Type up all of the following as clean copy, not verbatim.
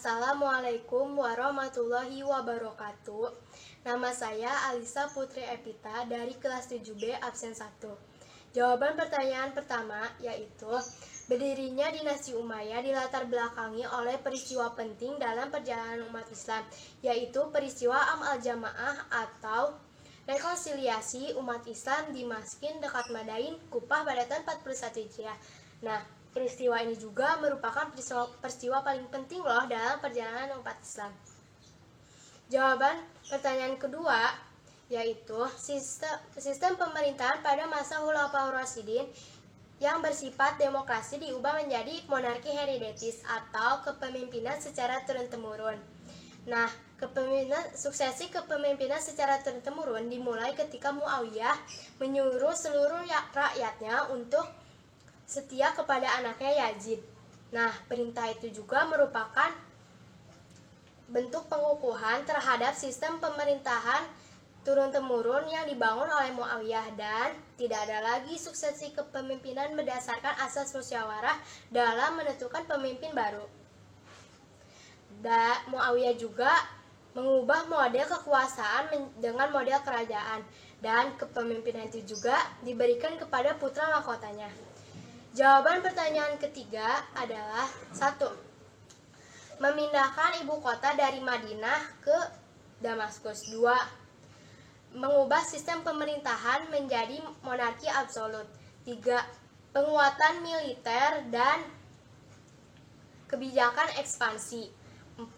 Assalamualaikum warahmatullahi wabarakatuh. Nama saya Alisa Putri Epita dari kelas 7B absen 1. Jawaban pertanyaan pertama yaitu berdirinya dinasti Umayyah dilatar belakangi oleh peristiwa penting dalam perjalanan umat Islam, yaitu peristiwa Am al-Jamaah atau rekonsiliasi umat Islam di Maskin dekat Madain, Kupah pada tahun 41 Hijriah. Nah, peristiwa ini juga merupakan peristiwa paling penting loh dalam perjalanan umat Islam. Jawaban pertanyaan kedua yaitu sistem pemerintahan pada masa Khulafaur Rasyidin yang bersifat demokrasi diubah menjadi monarki hereditaris atau kepemimpinan secara turun-temurun. Nah, suksesi kepemimpinan secara turun-temurun dimulai ketika Muawiyah menyuruh seluruh rakyatnya untuk setia kepada anaknya Yazid. Nah, perintah itu juga merupakan bentuk pengukuhan terhadap sistem pemerintahan turun-temurun yang dibangun oleh Muawiyah, dan tidak ada lagi suksesi kepemimpinan berdasarkan asas musyawarah dalam menentukan pemimpin baru. Dan Muawiyah juga mengubah model kekuasaan dengan model kerajaan, dan kepemimpinan itu juga diberikan kepada putra mahkotanya. Jawaban pertanyaan ketiga adalah 1. Memindahkan ibu kota dari Madinah ke Damaskus. 2. Mengubah sistem pemerintahan menjadi monarki absolut. 3. Penguatan militer dan kebijakan ekspansi. 4.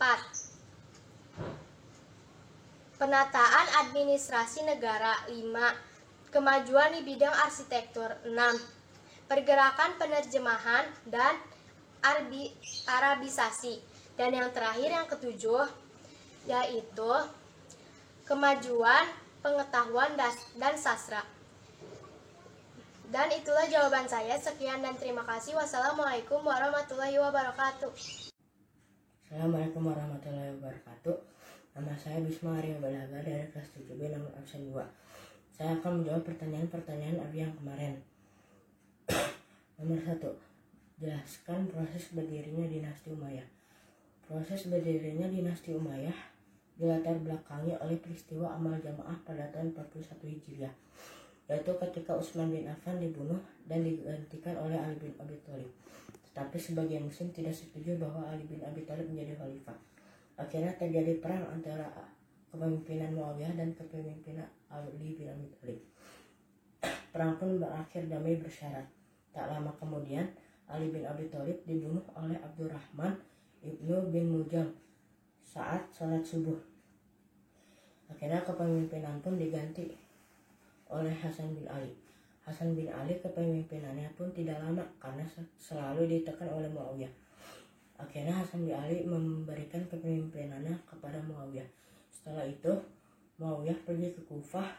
Penataan administrasi negara. 5. Kemajuan di bidang arsitektur. 6. Pergerakan penerjemahan dan Arabisasi. Dan yang terakhir, yang ketujuh, yaitu kemajuan pengetahuan dan sastra. Dan itulah jawaban saya. Sekian dan terima kasih. Wassalamualaikum warahmatullahi wabarakatuh. Assalamualaikum warahmatullahi wabarakatuh. Nama saya Bisma Arya Balaga dari kelas 7B nomor absen 2. Saya akan menjawab pertanyaan-pertanyaan Abi yang kemarin. Nomor 1. Jelaskan proses berdirinya dinasti Umayyah. Proses berdirinya dinasti Umayyah dilatar belakangi oleh peristiwa Am al-Jamaah pada tahun 41 Hijriah, yaitu ketika Utsman bin Affan dibunuh dan digantikan oleh Ali bin Abi Thalib. Tetapi sebagian muslim tidak setuju bahwa Ali bin Abi Thalib menjadi khalifah. Akhirnya terjadi perang antara kepemimpinan Muawiyah dan kepemimpinan Ali bin Abi Thalib. Perang pun berakhir damai bersyarat. Tak lama kemudian, Ali bin Abi Thalib dibunuh oleh Abdurrahman ibnu bin Muljam saat sholat subuh. Akhirnya kepemimpinan pun diganti oleh Hasan bin Ali. Hasan bin Ali kepemimpinannya pun tidak lama karena selalu ditekan oleh Muawiyah. Akhirnya Hasan bin Ali memberikan kepemimpinannya kepada Muawiyah. Setelah itu, Muawiyah pergi ke Kufah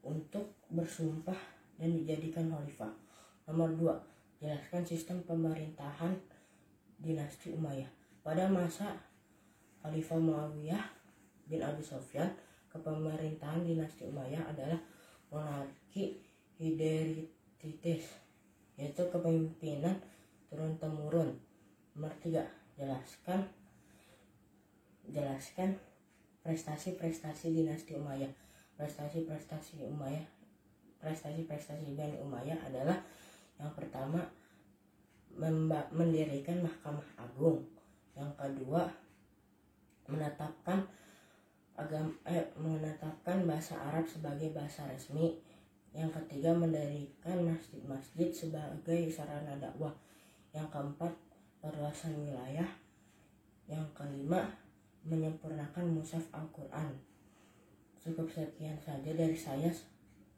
untuk bersumpah dan dijadikan khalifah. Nomor 2. Jelaskan sistem pemerintahan dinasti Umayyah. Pada masa Khalifah Muawiyah bin Abi Sufyan, kepemerintahan dinasti Umayyah adalah monarki hereditaris, yaitu kepemimpinan turun-temurun. Nomor 3. Jelaskan prestasi-prestasi dinasti Umayyah. Prestasi-prestasi Bani Umayyah adalah: yang pertama, mendirikan Mahkamah Agung. Yang kedua, menetapkan bahasa Arab sebagai bahasa resmi. Yang ketiga, mendirikan masjid-masjid sebagai sarana dakwah. Yang keempat, perluasan wilayah. Yang kelima, menyempurnakan mushaf Al-Quran. Cukup sekian saja dari saya.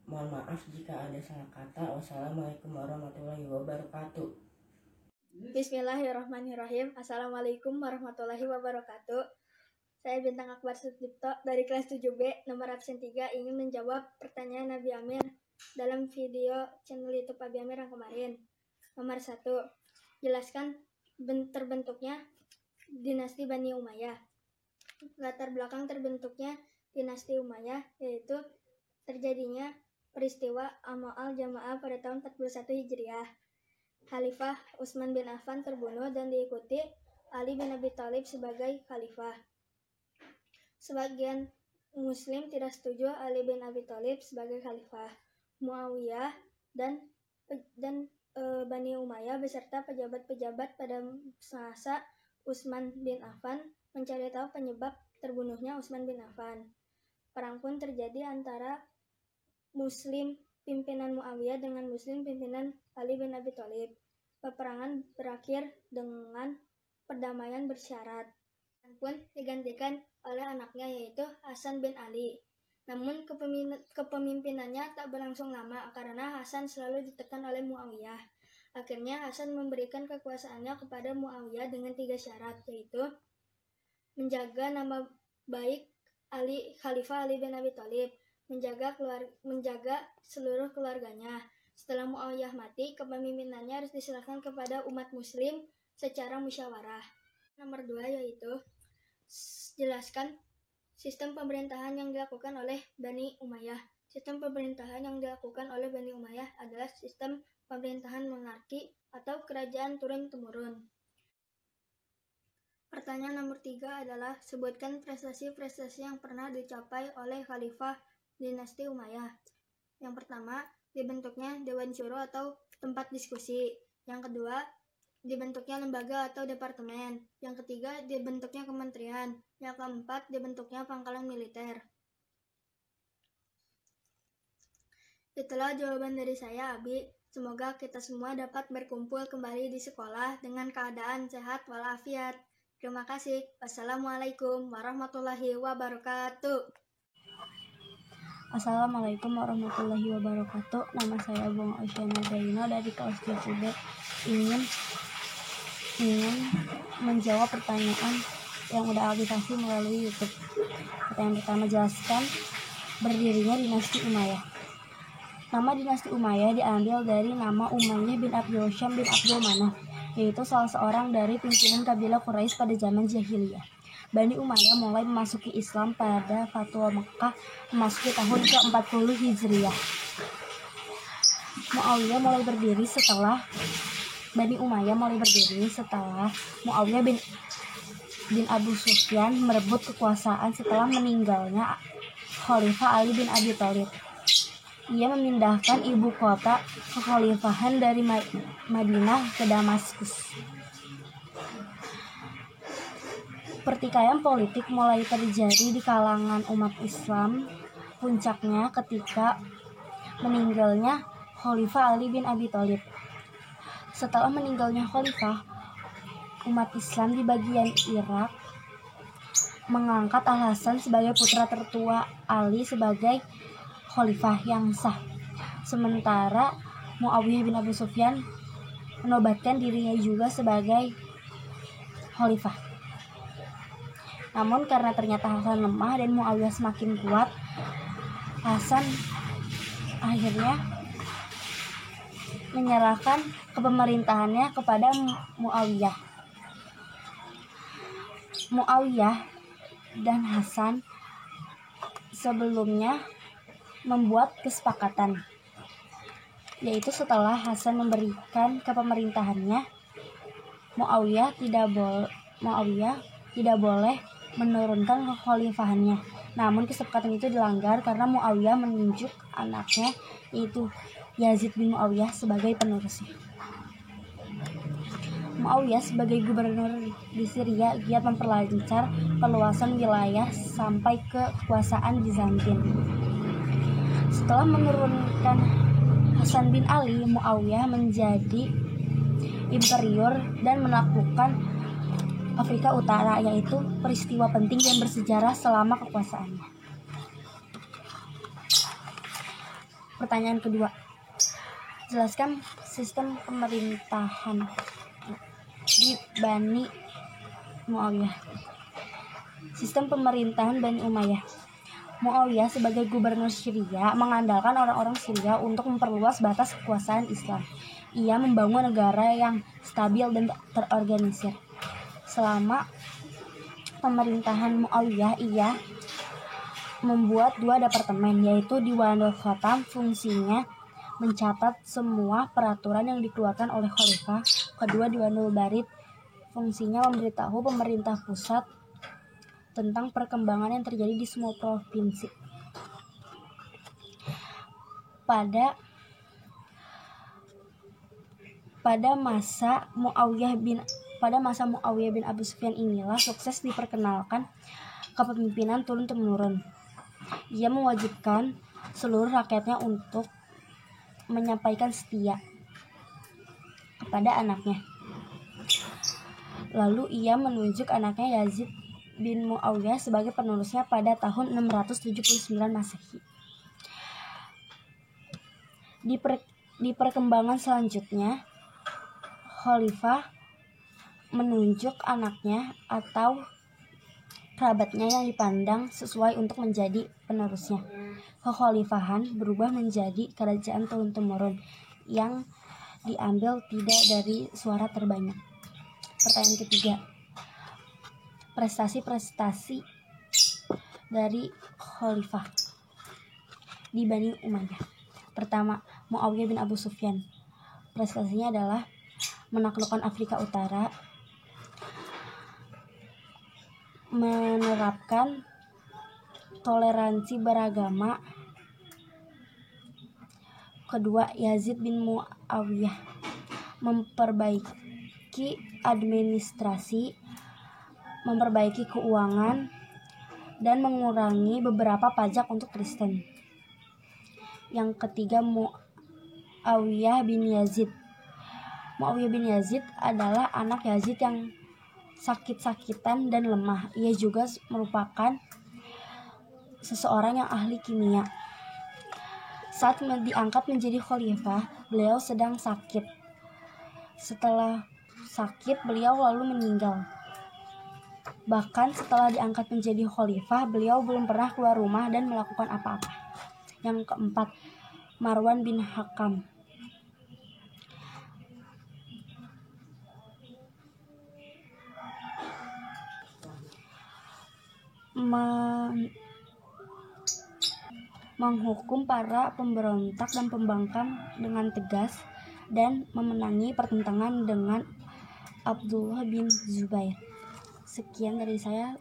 Mohon maaf jika ada salah kata. Wassalamualaikum warahmatullahi wabarakatuh. Bismillahirrahmanirrahim. Assalamualaikum warahmatullahi wabarakatuh. Saya Bintang Akbar Sutlipto dari kelas 7B nomor absen 3 ingin menjawab pertanyaan Abi Amir dalam video channel YouTube Abi Amir yang kemarin. Nomor 1. Jelaskan terbentuknya dinasti Bani Umayyah. Latar belakang terbentuknya dinasti Umayyah yaitu terjadinya peristiwa Am al-Jamaah pada tahun 41 Hijriah. Khalifah Utsman bin Affan terbunuh dan diikuti Ali bin Abi Thalib sebagai khalifah. Sebagian Muslim tidak setuju Ali bin Abi Thalib sebagai khalifah. Muawiyah dan Bani Umayyah beserta pejabat-pejabat pada masa Utsman bin Affan mencari tahu penyebab terbunuhnya Utsman bin Affan. Perang pun terjadi antara Muslim pimpinan Muawiyah dengan Muslim pimpinan Ali bin Abi Thalib. Peperangan berakhir dengan perdamaian bersyarat dan pun digantikan oleh anaknya yaitu Hasan bin Ali. Namun kepemimpinannya tak berlangsung lama karena Hasan selalu ditekan oleh Muawiyah. Akhirnya Hasan memberikan kekuasaannya kepada Muawiyah dengan 3 syarat, yaitu menjaga nama baik Khalifah Ali bin Abi Thalib, menjaga seluruh keluarganya. Setelah Muawiyah mati, kepemimpinannya harus diserahkan kepada umat muslim secara musyawarah. Nomor 2 yaitu jelaskan sistem pemerintahan yang dilakukan oleh Bani Umayyah. Sistem pemerintahan yang dilakukan oleh Bani Umayyah adalah sistem pemerintahan monarki atau kerajaan turun-temurun. Pertanyaan nomor 3 adalah sebutkan prestasi-prestasi yang pernah dicapai oleh Khalifah dinasti Umayyah. Yang pertama, dibentuknya Dewan Syuro atau tempat diskusi. Yang kedua, dibentuknya lembaga atau departemen. Yang ketiga, dibentuknya kementerian. Yang keempat, dibentuknya pangkalan militer. Itulah jawaban dari saya, Abi. Semoga kita semua dapat berkumpul kembali di sekolah dengan keadaan sehat walafiat. Terima kasih. Wassalamualaikum warahmatullahi wabarakatuh. Assalamualaikum warahmatullahi wabarakatuh. Nama saya Bung Oceana Daino dari kelas 7B. Ingin menjawab pertanyaan yang udah Abi kasih melalui YouTube. Pertanyaan pertama, jelaskan berdirinya dinasti Umayyah. Nama dinasti Umayyah diambil dari nama Umayyah bin Abdul Syam bin Abdul Manaf, yaitu salah seorang dari pimpinan kabilah Quraisy pada zaman jahiliyah. Bani Umayyah mulai memasuki Islam pada Fatwa Mekah memasuki tahun ke-40 Hijriah. Bani Umayyah mulai berdiri setelah Muawiyah bin Abu Sufyan merebut kekuasaan setelah meninggalnya Khalifah Ali bin Abi Thalib. Ia memindahkan ibu kota kekhalifahan dari Madinah ke Damaskus. Pertikaian politik mulai terjadi di kalangan umat Islam, puncaknya ketika meninggalnya Khalifah Ali bin Abi Thalib. Setelah meninggalnya Khalifah, umat Islam di bagian Irak mengangkat Al-Hasan sebagai putra tertua Ali sebagai Khalifah yang sah. Sementara Muawiyah bin Abu Sufyan menobatkan dirinya juga sebagai Khalifah. Namun karena ternyata Hasan lemah dan Muawiyah semakin kuat, Hasan akhirnya menyerahkan kepemerintahannya kepada Muawiyah. Muawiyah dan Hasan sebelumnya membuat kesepakatan, yaitu setelah Hasan memberikan kepemerintahannya, Muawiyah tidak boleh menurunkan kekhalifahannya. Namun kesepakatan itu dilanggar karena Muawiyah menunjuk anaknya yaitu Yazid bin Muawiyah sebagai penerusnya. Muawiyah sebagai gubernur di Syria giat memperlancar perluasan wilayah sampai ke kekuasaan Bizantin. Setelah menurunkan Hasan bin Ali, Muawiyah menjadi imperiur dan menaklukkan Afrika Utara, yaitu peristiwa penting dan bersejarah selama kekuasaannya. Pertanyaan kedua, jelaskan sistem pemerintahan di Bani Muawiyah. Sistem pemerintahan Bani Umayyah. Muawiyah sebagai gubernur Syria mengandalkan orang-orang Syria untuk memperluas batas kekuasaan Islam. Ia membangun negara yang stabil dan terorganisir. Selama pemerintahan Muawiyah, ia membuat 2 departemen, yaitu Diwanul Khatam, fungsinya mencatat semua peraturan yang dikeluarkan oleh Khalifah. Kedua, Diwanul Barid, Fungsinya memberitahu pemerintah pusat tentang perkembangan yang terjadi di semua provinsi. Pada masa Muawiyah bin Abu Sufyan inilah sukses diperkenalkan kepemimpinan turun-temurun. Ia mewajibkan seluruh rakyatnya untuk menyampaikan setia kepada anaknya. Lalu ia menunjuk anaknya Yazid bin Muawiyah sebagai penerusnya pada tahun 679 Masehi. Di perkembangan selanjutnya, khalifah menunjuk anaknya atau kerabatnya yang dipandang sesuai untuk menjadi penerusnya. Kekhalifahan berubah menjadi kerajaan turun-temurun yang diambil tidak dari suara terbanyak. Pertanyaan ketiga, prestasi-prestasi dari khalifah di Bani Umayyah. Pertama, Muawiyah bin Abu Sufyan. Prestasinya adalah menaklukkan Afrika Utara, menerapkan toleransi beragama. Kedua, Yazid bin Muawiyah memperbaiki administrasi, memperbaiki keuangan, dan mengurangi beberapa pajak untuk Kristen. Yang ketiga, Muawiyah bin Yazid. Muawiyah bin Yazid adalah anak Yazid yang sakit-sakitan dan lemah. Ia juga merupakan seseorang yang ahli kimia. Saat diangkat menjadi khalifah, beliau sedang sakit. Setelah sakit, beliau lalu meninggal. Bahkan setelah diangkat menjadi khalifah, beliau belum pernah keluar rumah dan melakukan apa-apa. Yang keempat, Marwan bin Hakam. Menghukum para pemberontak dan pembangkang dengan tegas dan memenangi pertentangan dengan Abdullah bin Zubair. Sekian dari saya,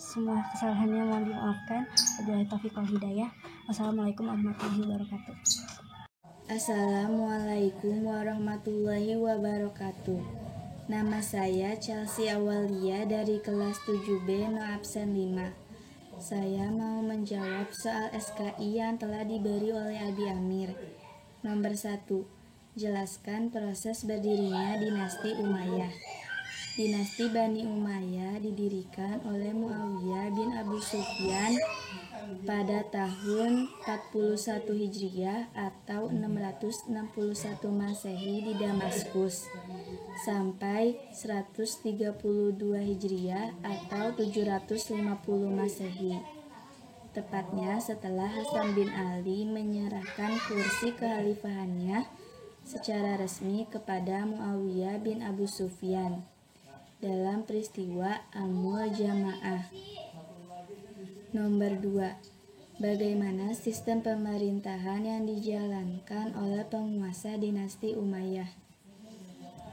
semua kesalahannya mohon dimaafkan. Wabillahi taufiq wal hidayah. Wassalamualaikum warahmatullahi wabarakatuh. Assalamualaikum warahmatullahi wabarakatuh. Nama saya Chelsea Awalia dari kelas 7B no absen 5. Saya mau menjawab soal SKI yang telah diberi oleh Abi Amir. Nomor 1. Jelaskan proses berdirinya dinasti Umayyah. Dinasti Bani Umayyah didirikan oleh Muawiyah bin Abu Sufyan pada tahun 41 Hijriah atau 661 Masehi di Damaskus sampai 132 Hijriah atau 750 Masehi. Tepatnya setelah Hasan bin Ali menyerahkan kursi kekhalifahannya secara resmi kepada Muawiyah bin Abu Sufyan dalam peristiwa Amul Jamaah. Nomor 2. Bagaimana sistem pemerintahan yang dijalankan oleh penguasa dinasti Umayyah?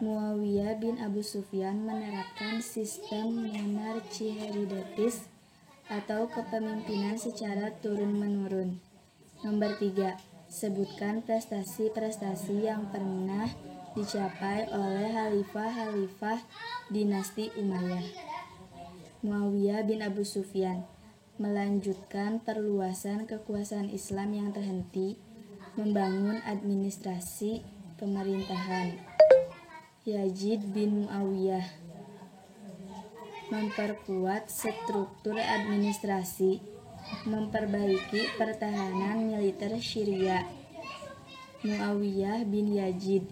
Muawiyah bin Abu Sufyan menerapkan sistem monarki hereditaris atau kepemimpinan secara turun-menurun. Nomor 3. Sebutkan prestasi-prestasi yang pernah dicapai oleh khalifah-khalifah dinasti Umayyah. Muawiyah bin Abu Sufyan melanjutkan perluasan kekuasaan Islam yang terhenti, membangun administrasi pemerintahan. Yazid bin Muawiyah memperkuat struktur administrasi, memperbaiki pertahanan militer Syria. Muawiyah bin Yazid,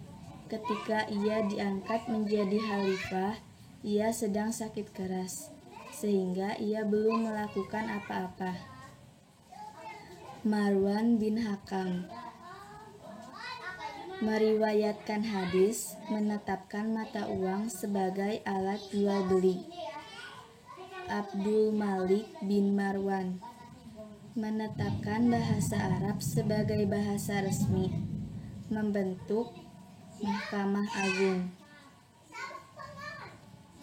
ketika ia diangkat menjadi khalifah, ia sedang sakit keras, sehingga ia belum melakukan apa-apa. Marwan bin Hakam meriwayatkan hadis menetapkan mata uang sebagai alat jual beli. Abdul Malik bin Marwan menetapkan bahasa Arab sebagai bahasa resmi, membentuk Mahkamah Agung.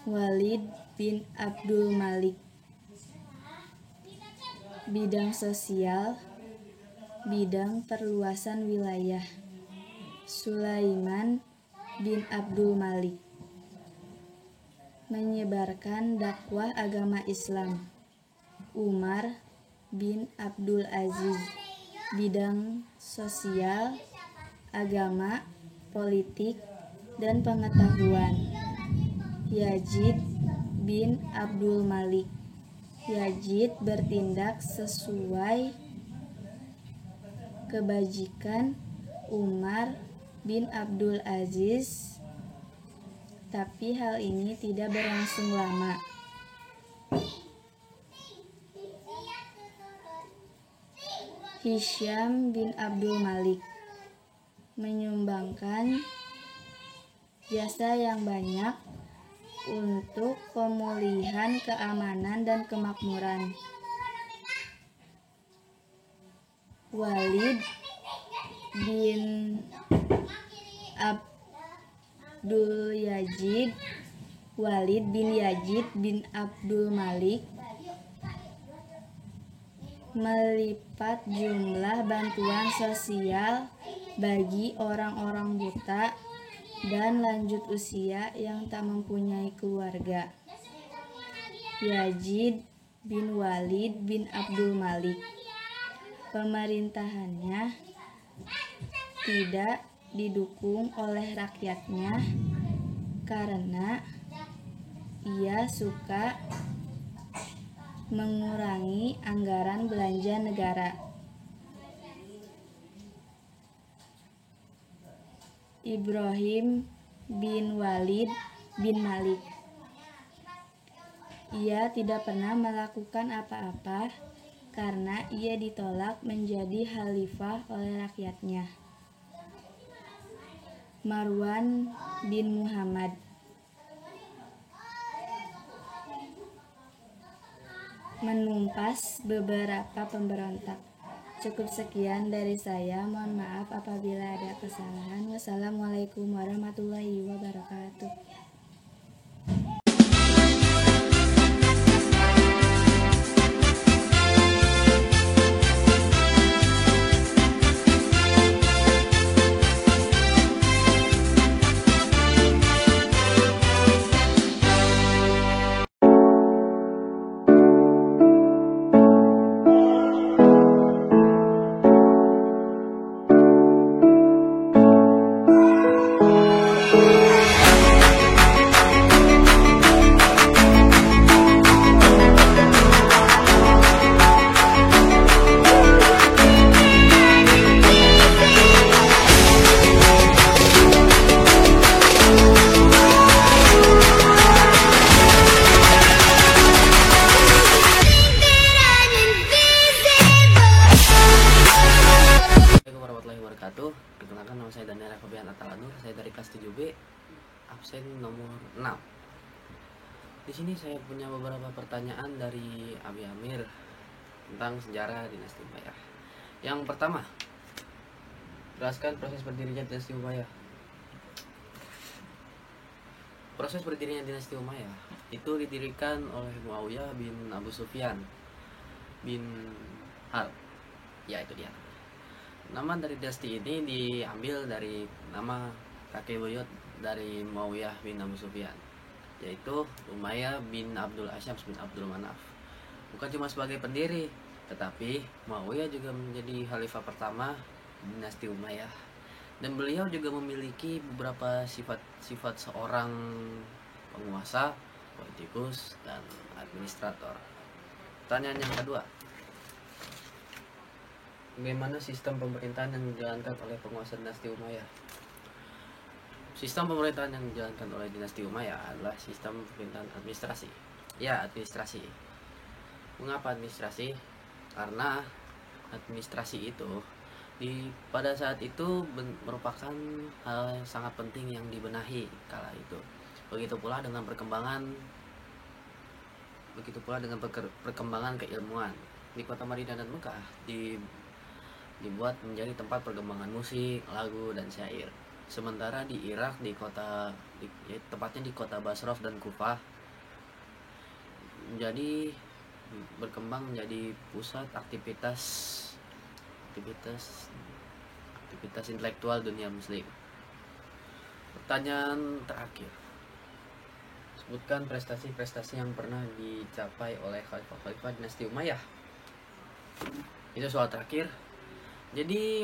Walid bin Abdul Malik. Bidang sosial, bidang perluasan wilayah, Sulaiman bin Abdul Malik. Menyebarkan dakwah agama Islam, Umar bin Abdul Aziz. Bidang sosial, agama, politik, dan pengetahuan, Yazid bin Abdul Malik. Yazid bertindak sesuai kebajikan Umar bin Abdul Aziz, tapi hal ini tidak berlangsung lama. Hisham bin Abdul Malik menyumbangkan jasa yang banyak untuk pemulihan keamanan dan kemakmuran. Walid bin Abdul Yazid, Walid bin Yazid bin Abdul Malik melipat jumlah bantuan sosial bagi orang-orang buta dan lanjut usia yang tak mempunyai keluarga. Yazid bin Walid bin Abdul Malik, pemerintahannya tidak didukung oleh rakyatnya karena ia suka mengurangi anggaran belanja negara. Ibrahim bin Walid bin Malik, ia tidak pernah melakukan apa-apa karena ia ditolak menjadi khalifah oleh rakyatnya. Marwan bin Muhammad menumpas beberapa pemberontak. Cukup sekian dari saya, mohon maaf apabila ada kesalahan. Wassalamualaikum warahmatullahi wabarakatuh. Perkenalkan, nama saya Daniel Fabian Atalanur. Saya dari kelas 7B, absen nomor 6. Di sini saya punya beberapa pertanyaan dari Abi Amir tentang sejarah dinasti Umayyah. Yang pertama, jelaskan proses berdirinya dinasti Umayyah. Proses berdirinya dinasti Umayyah itu didirikan oleh Muawiyah bin Abu Sufyan bin Harb. Ya, itu dia. Nama dari dinasti ini diambil dari nama kakek buyut dari Muawiyah bin Abu Sufyan, yaitu Umayyah bin Abdul Asyams bin Abdul Manaf. Bukan cuma sebagai pendiri, tetapi Muawiyah juga menjadi khalifah pertama dinasti Umayyah. Dan beliau juga memiliki beberapa sifat-sifat seorang penguasa, politikus, dan administrator. Pertanyaan yang kedua, bagaimana sistem pemerintahan yang dijalankan oleh penguasa dinasti Umayyah? Sistem pemerintahan yang dijalankan oleh dinasti Umayyah adalah sistem pemerintahan administrasi. Ya, administrasi. Mengapa administrasi? Karena administrasi itu pada saat itu merupakan hal yang sangat penting yang dibenahi kala itu. Begitu pula dengan perkembangan keilmuan. Di kota Madinah dan Mekah dibuat menjadi tempat perkembangan musik, lagu, dan syair. Sementara di Irak, tepatnya di kota Basrah dan Kufah, menjadi berkembang menjadi pusat aktivitas intelektual dunia muslim. Pertanyaan terakhir, sebutkan prestasi-prestasi yang pernah dicapai oleh khalifah-khalifah dinasti Umayyah. Itu soal terakhir. Jadi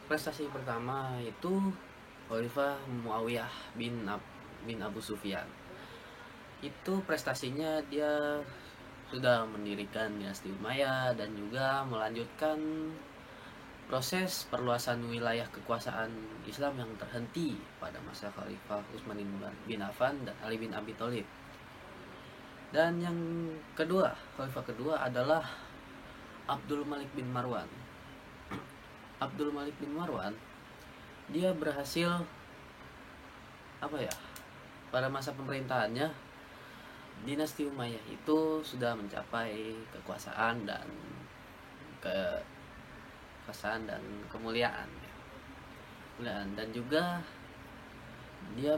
prestasi pertama itu Khalifah Muawiyah bin Abu Sufyan. Itu prestasinya dia sudah mendirikan dinasti Umayyah dan juga melanjutkan proses perluasan wilayah kekuasaan Islam yang terhenti pada masa Khalifah Utsman bin Affan dan Ali bin Abi Thalib. Dan yang kedua, khalifah kedua adalah Abdul Malik bin Marwan. Abdul Malik bin Marwan, dia berhasil pada masa pemerintahannya dinasti Umayyah itu sudah mencapai kekuasaan dan kemuliaan. Dan juga dia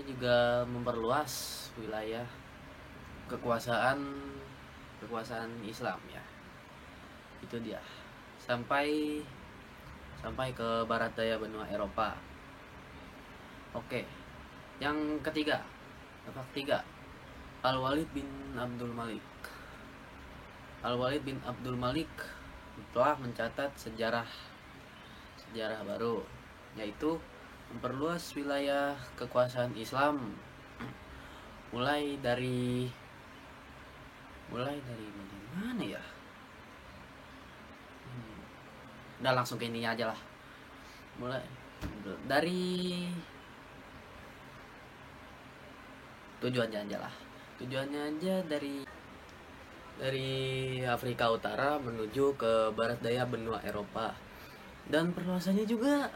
juga memperluas wilayah kekuasaan Islam ya. Itu dia sampai ke barat daya benua Eropa. Oke, yang ketiga, Al-Walid bin Abdul Malik. Al-Walid bin Abdul Malik telah mencatat sejarah baru, yaitu memperluas wilayah kekuasaan Islam mulai dari mana ya? Udah langsung ke ininya aja lah. Mulai dari tujuannya aja dari Afrika Utara menuju ke barat daya benua Eropa. Dan perluasannya juga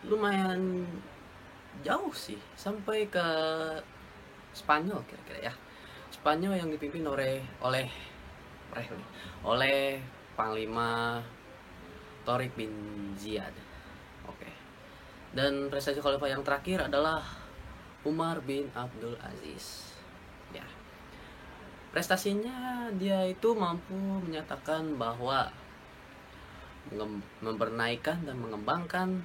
lumayan jauh sih, sampai ke Spanyol kira-kira ya. Spanyol yang dipimpin oleh Panglima Tariq bin Ziyad. Oke. Dan prestasi khalifah yang terakhir adalah Umar bin Abdul Aziz. Ya. Prestasinya dia itu mampu menyatakan bahwa mempernaikkan dan mengembangkan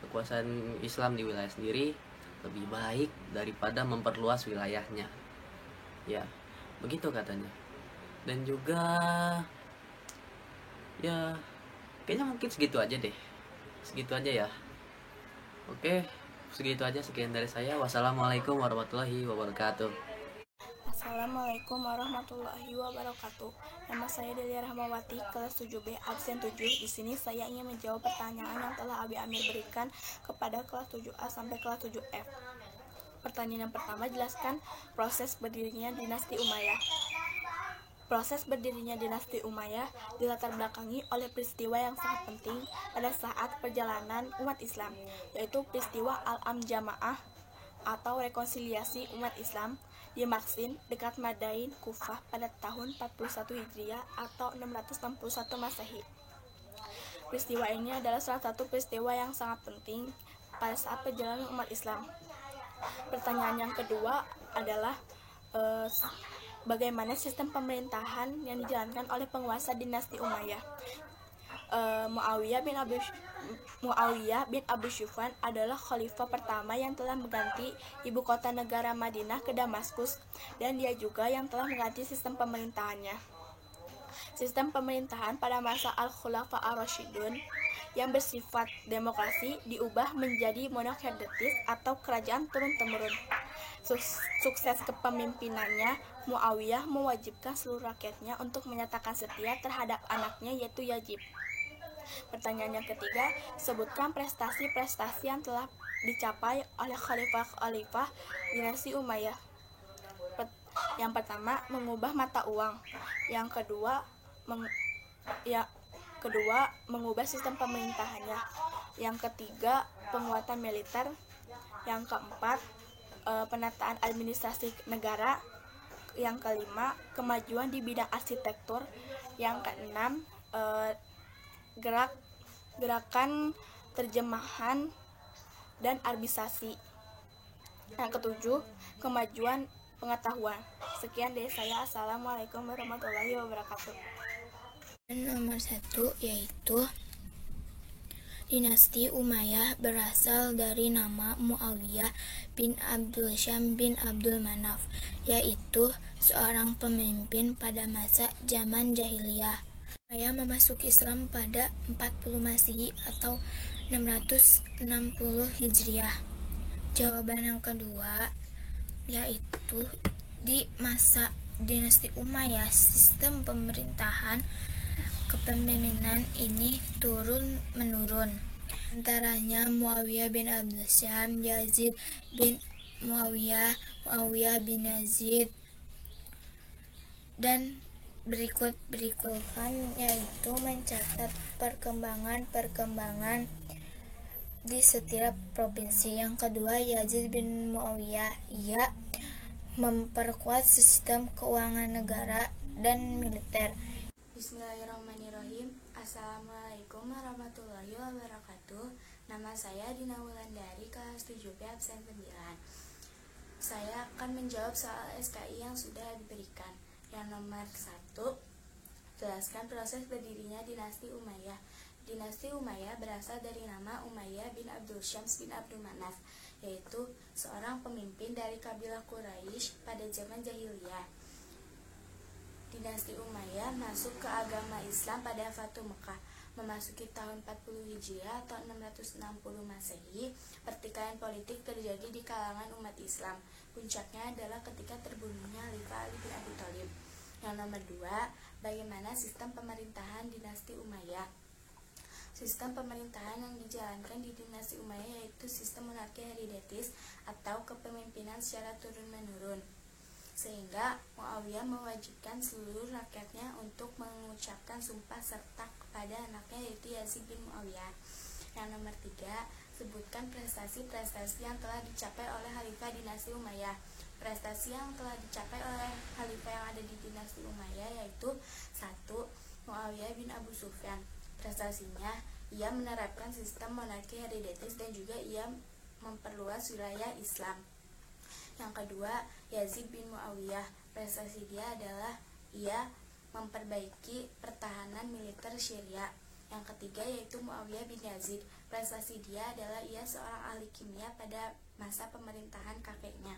kekuasaan Islam di wilayah sendiri lebih baik daripada memperluas wilayahnya. Ya, begitu katanya. Dan juga ya kayaknya mungkin segitu aja ya. Oke, segitu aja, sekian dari saya. Wassalamualaikum warahmatullahi wabarakatuh. Assalamualaikum warahmatullahi wabarakatuh. Nama saya Delia Rahmawati, kelas 7B, absen 7. Di sini saya ingin menjawab pertanyaan yang telah Abi Amir berikan kepada kelas 7A sampai kelas 7F. Pertanyaan yang pertama, jelaskan proses berdirinya dinasti Umayyah. Proses berdirinya dinasti Umayyah dilatar belakangi oleh peristiwa yang sangat penting pada saat perjalanan umat Islam, yaitu peristiwa Al-Am-Jamaah atau rekonsiliasi umat Islam di Maksin dekat Madain, Kufah pada tahun 41 Hijriah atau 661 Masehi. Peristiwa ini adalah salah satu peristiwa yang sangat penting pada saat perjalanan umat Islam. Pertanyaan yang kedua adalah bagaimana sistem pemerintahan yang dijalankan oleh penguasa dinasti Umayyah. Muawiyah bin Abu Sufyan adalah khalifah pertama yang telah mengganti ibu kota negara Madinah ke Damaskus, dan dia juga yang telah mengganti sistem pemerintahannya. Sistem pemerintahan pada masa Al-Khulafa Ar-Rasyidun yang bersifat demokrasi diubah menjadi monarkiatis atau kerajaan turun-temurun. Sukses kepemimpinannya, Muawiyah mewajibkan seluruh rakyatnya untuk menyatakan setia terhadap anaknya, yaitu Yazid. Pertanyaan yang ketiga, sebutkan prestasi-prestasi yang telah dicapai oleh khalifah-khalifah dinasti Umayyah. Yang pertama, mengubah mata uang. Yang kedua, mengubah sistem pemerintahannya. Yang ketiga, penguatan militer. Yang keempat, penataan administrasi negara. Yang kelima, kemajuan di bidang arsitektur. Yang keenam, gerakan terjemahan dan arbisasi. Yang ketujuh, kemajuan pengetahuan. Sekian dari saya. Assalamualaikum warahmatullahi wabarakatuh. Nomor 1 yaitu dinasti Umayyah berasal dari nama Muawiyah bin Abdul Syam bin Abdul Manaf, yaitu seorang pemimpin pada masa zaman jahiliyah. Umayyah memasuki Islam pada 40 Masehi atau 660 Hijriah. Jawaban yang kedua yaitu di masa dinasti Umayyah sistem pemerintahan kepemimpinan ini turun menurun. Antaranya Muawiyah bin Abdul Syam, Yazid bin Muawiyah, Muawiyah bin Yazid, dan berikutkan yaitu mencatat perkembangan di setiap provinsi. Yang kedua, Yazid bin Muawiyah, ia memperkuat sistem keuangan negara dan militer. Bismillahirrahmanirrahim. Assalamualaikum warahmatullahi wabarakatuh. Nama saya Dina Wulandari, kelas 7B absen 9. Saya akan menjawab soal SKI yang sudah diberikan. Yang nomor 1, jelaskan proses berdirinya dinasti Umayyah. Dinasti Umayyah berasal dari nama Umayyah bin Abdul Syams bin Abdul Manaf, yaitu seorang pemimpin dari kabilah Quraisy pada zaman jahiliyah. Dinasti Umayyah masuk ke agama Islam pada Fatu Mekah. Memasuki tahun 40 Hijriah atau 660 Masehi, pertikaian politik terjadi di kalangan umat Islam. Puncaknya adalah ketika terbunuhnya Khalifah Ali bin Abi Thalib. Yang nomor 2, bagaimana sistem pemerintahan dinasti Umayyah? Sistem pemerintahan yang dijalankan di dinasti Umayyah yaitu sistem monarki hereditaris atau kepemimpinan secara turun-menurun, sehingga Muawiyah mewajibkan seluruh rakyatnya untuk mengucapkan sumpah serta kepada anaknya yaitu Yazid bin Muawiyah. Yang nomor 3, sebutkan prestasi-prestasi yang telah dicapai oleh Khalifah dinasti Umayyah. Prestasi yang telah dicapai oleh Khalifah yang ada di dinasti Umayyah yaitu 1. Muawiyah bin Abu Sufyan. Prestasinya, ia menerapkan sistem monarki hereditaris dan juga ia memperluas wilayah Islam. Yang kedua, Yazid bin Muawiyah. Prestasi dia adalah ia memperbaiki pertahanan militer Syria. Yang ketiga yaitu Muawiyah bin Yazid. Prestasi dia adalah ia seorang ahli kimia pada masa pemerintahan kakeknya.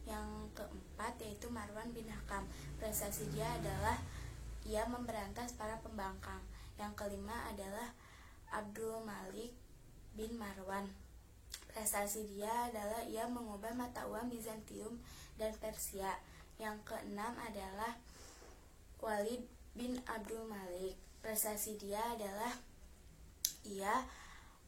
Yang keempat yaitu Marwan bin Hakam. Prestasi dia adalah ia memberantas para pembangkang. Yang kelima adalah Abdul Malik bin Marwan. Prestasi dia adalah ia mengubah mata uang Bizantium dan Persia. Yang keenam adalah Walid bin Abdul Malik. Prestasi dia adalah ia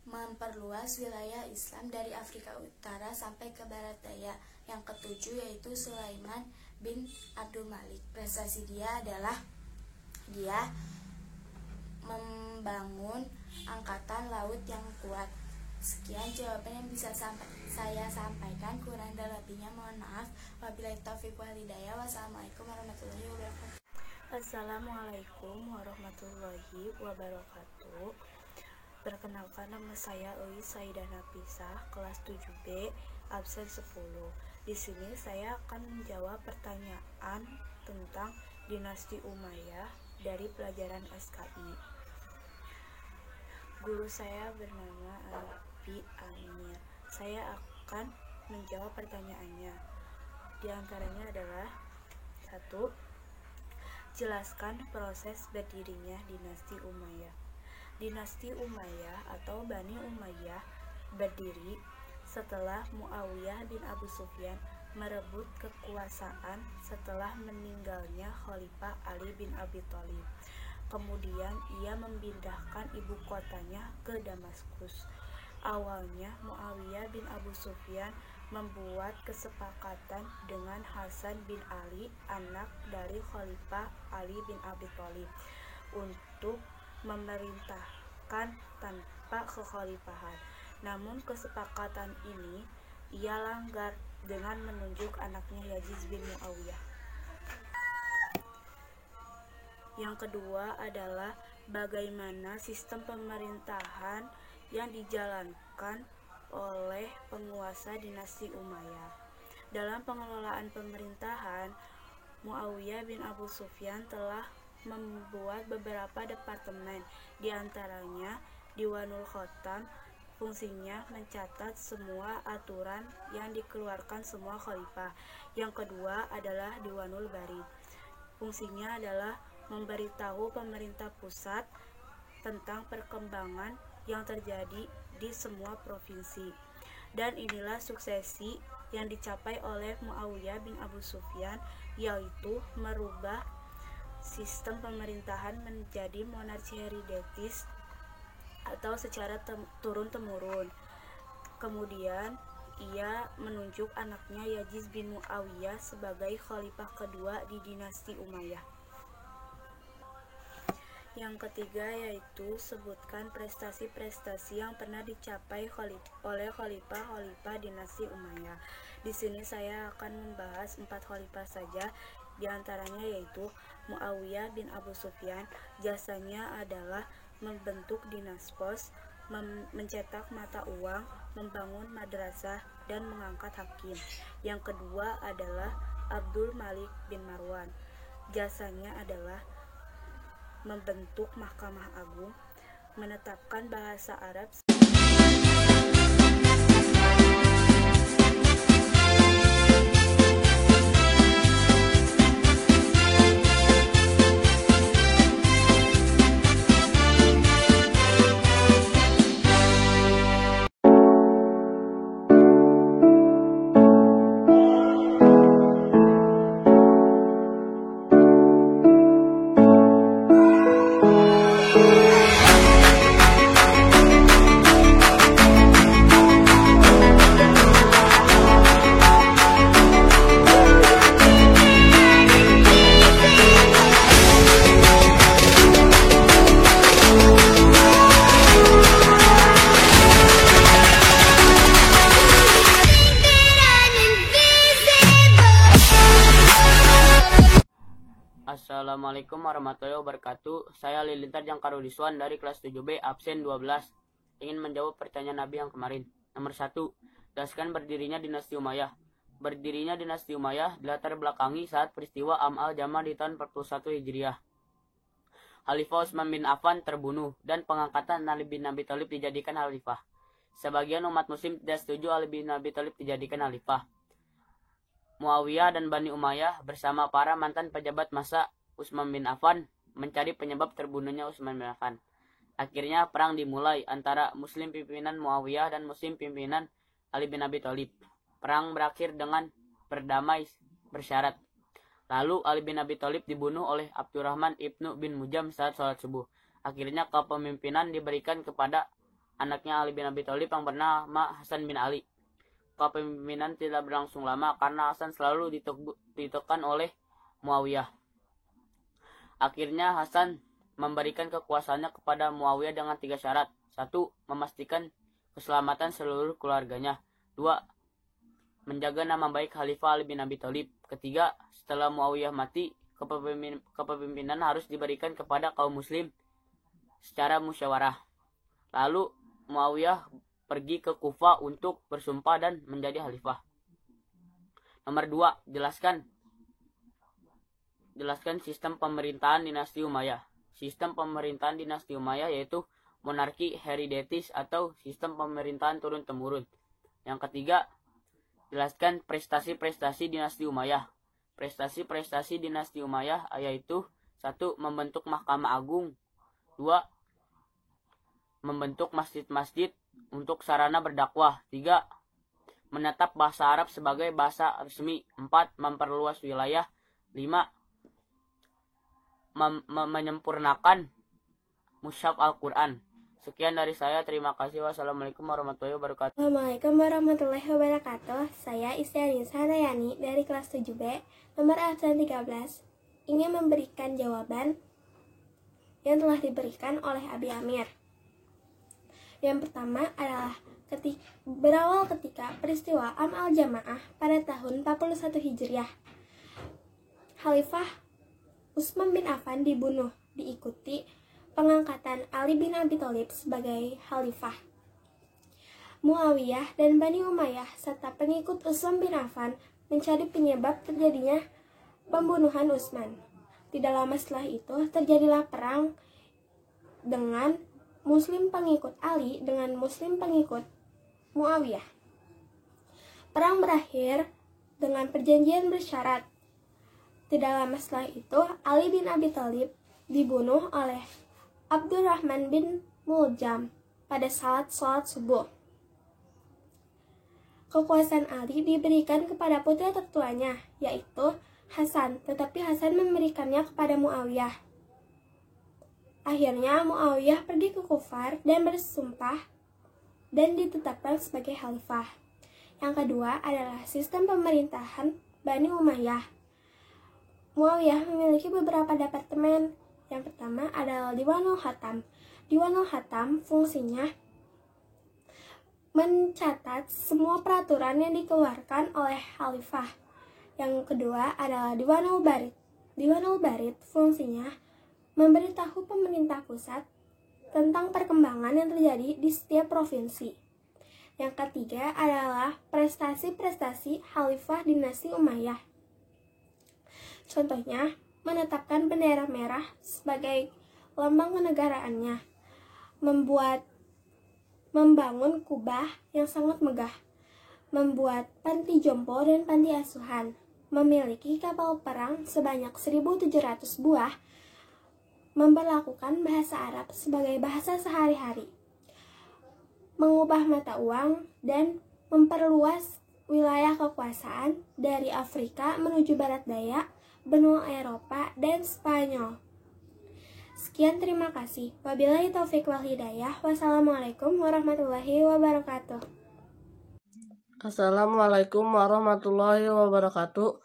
memperluas wilayah Islam dari Afrika Utara sampai ke Barat Daya. Yang ketujuh yaitu Sulaiman bin Abdul Malik. Prestasi dia adalah dia membangun angkatan laut yang kuat. Sekian jawaban yang bisa saya sampaikan, kurang dan lebihnya mohon maaf. Wabillahi taufiq wal hidayah. Wassalamualaikum warahmatullahi wabarakatuh. Assalamualaikum warahmatullahi wabarakatuh. Perkenalkan, nama saya Ewi Saidah Nafisah, kelas 7B, absen 10. Di sini saya akan menjawab pertanyaan tentang dinasti Umayyah dari pelajaran SKI. Guru saya bernama Abi Amir. Saya akan menjawab pertanyaannya. Di antaranya adalah 1. Jelaskan proses berdirinya dinasti Umayyah. Dinasti Umayyah atau Bani Umayyah berdiri setelah Muawiyah bin Abu Sufyan merebut kekuasaan setelah meninggalnya Khalifah Ali bin Abi Thalib. Kemudian ia memindahkan ibu kotanya ke Damaskus. Awalnya Muawiyah bin Abu Sufyan membuat kesepakatan dengan Hasan bin Ali, anak dari Khalifah Ali bin Abi Thalib, untuk memerintahkan tanpa kekhalifahan. Namun kesepakatan ini ia langgar dengan menunjuk anaknya Yazid bin Muawiyah. Yang kedua adalah bagaimana sistem pemerintahan yang dijalankan oleh penguasa dinasti Umayyah. Dalam pengelolaan pemerintahan, Muawiyah bin Abu Sufyan telah membuat beberapa departemen, di antaranya Diwanul Khotam, fungsinya mencatat semua aturan yang dikeluarkan semua khalifah. Yang kedua adalah Diwanul Barid. Fungsinya adalah memberitahu pemerintah pusat tentang perkembangan yang terjadi di semua provinsi. Dan inilah suksesi yang dicapai oleh Muawiyah bin Abu Sufyan, yaitu merubah sistem pemerintahan menjadi monarki hereditaris atau secara turun-temurun. Kemudian ia menunjuk anaknya Yazid bin Muawiyah sebagai khalifah kedua di dinasti Umayyah. Yang ketiga yaitu sebutkan prestasi-prestasi yang pernah dicapai oleh khalifah-khalifah dinasti Umayyah. Di sini saya akan membahas 4 khalifah saja. Di antaranya yaitu Muawiyah bin Abu Sufyan. Jasanya adalah membentuk dinas pos, mencetak mata uang, membangun madrasah, dan mengangkat hakim. Yang kedua adalah Abdul Malik bin Marwan. Jasanya adalah membentuk Mahkamah Agung, menetapkan bahasa Arab. Assalamualaikum warahmatullahi wabarakatuh. Saya Lilintar Jangkarudiswan dari kelas 7B absen 12. Ingin menjawab pertanyaan Nabi yang kemarin. Nomor 1. Jelaskan berdirinya dinasti Umayyah. Berdirinya dinasti Umayyah dilatar belakangi saat peristiwa Am al-Jamah di tahun 41 Hijriah. Khalifah Utsman bin Affan terbunuh dan pengangkatan Ali bin Abi Thalib dijadikan khalifah. Sebagian umat muslim tidak setuju Ali bin Abi Thalib dijadikan khalifah. Muawiyah dan Bani Umayyah bersama para mantan pejabat masa Utsman bin Affan mencari penyebab terbunuhnya Utsman bin Affan. Akhirnya perang dimulai antara Muslim pimpinan Muawiyah dan Muslim pimpinan Ali bin Abi Thalib. Perang berakhir dengan berdamai bersyarat. Lalu Ali bin Abi Thalib dibunuh oleh Abdurrahman ibnu bin Mujam saat sholat subuh. Akhirnya kepemimpinan diberikan kepada anaknya Ali bin Abi Thalib yang bernama Hasan bin Ali. Kepemimpinan tidak berlangsung lama karena Hasan selalu ditekan oleh Muawiyah. Akhirnya Hasan memberikan kekuasaannya kepada Muawiyah dengan 3 syarat. 1. Memastikan keselamatan seluruh keluarganya. 2. Menjaga nama baik Khalifah Ali bin Abi Thalib. Ketiga, setelah Muawiyah mati, kepemimpinan harus diberikan kepada kaum muslim secara musyawarah. Lalu Muawiyah pergi ke Kufah untuk bersumpah dan menjadi khalifah. Nomor 2, jelaskan sistem pemerintahan dinasti Umayyah. Sistem pemerintahan dinasti Umayyah yaitu monarki hereditaris atau sistem pemerintahan turun-temurun. Yang ketiga, jelaskan prestasi-prestasi dinasti Umayyah. Prestasi-prestasi dinasti Umayyah yaitu 1. Membentuk Mahkamah Agung. 2. Membentuk masjid-masjid untuk sarana berdakwah. 3. Menetap bahasa Arab sebagai bahasa resmi. 4. Memperluas wilayah. 5. Menyempurnakan mushaf Al-Quran. Sekian dari saya. Terima kasih. Wassalamualaikum warahmatullahi wabarakatuh. Assalamualaikum warahmatullahi wabarakatuh. Saya Istianinsa Nayani dari kelas 7B, nomor absen 13, ingin memberikan jawaban yang telah diberikan oleh Abi Amir. Yang pertama adalah berawal ketika peristiwa Am al-Jamaah pada tahun 41 Hijriah. Khalifah Utsman bin Affan dibunuh, diikuti pengangkatan Ali bin Abi Thalib sebagai khalifah. Muawiyah dan Bani Umayyah serta pengikut Utsman bin Affan menjadi penyebab terjadinya pembunuhan Utsman. Tidak lama setelah itu terjadilah perang dengan Muslim pengikut Ali dengan Muslim pengikut Muawiyah. Perang berakhir dengan perjanjian bersyarat. Tidak lama setelah itu Ali bin Abi Thalib dibunuh oleh Abdurrahman bin Muljam pada saat sholat subuh. Kekuasaan Ali diberikan kepada putra tertuanya, yaitu Hasan, tetapi Hasan memberikannya kepada Muawiyah. Akhirnya Muawiyah pergi ke Kufar dan bersumpah dan ditetapkan sebagai khalifah. Yang kedua adalah sistem pemerintahan Bani Umayyah. Muawiyah memiliki beberapa departemen. Yang pertama adalah Diwanul Hatam. Diwanul Hatam fungsinya mencatat semua peraturan yang dikeluarkan oleh khalifah. Yang kedua adalah Diwanul Barid. Diwanul Barid fungsinya memberitahu pemerintah pusat tentang perkembangan yang terjadi di setiap provinsi. Yang ketiga adalah prestasi-prestasi khalifah dinasti Umayyah. Contohnya, menetapkan bendera merah sebagai lambang kenegaraannya, membangun kubah yang sangat megah, membuat panti jompo dan panti asuhan, memiliki kapal perang sebanyak 1.700 buah, memberlakukan bahasa Arab sebagai bahasa sehari-hari, mengubah mata uang, dan memperluas wilayah kekuasaan dari Afrika menuju barat daya, benua Eropa, dan Spanyol. Sekian, terima kasih. Wabillahi taufiq wal hidayah. Wassalamualaikum warahmatullahi wabarakatuh. Assalamualaikum warahmatullahi wabarakatuh.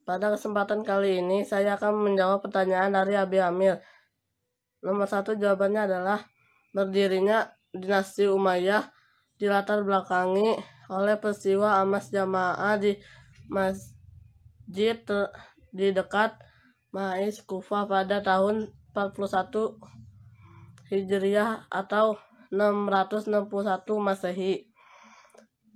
Pada kesempatan kali ini saya akan menjawab pertanyaan dari Abi Amir. Nomor 1 jawabannya adalah berdirinya dinasti Umayyah dilatar belakangi oleh peristiwa amas jamaah di masjid di dekat Ma'is Kufah pada tahun 41 Hijriah atau 661 Masehi.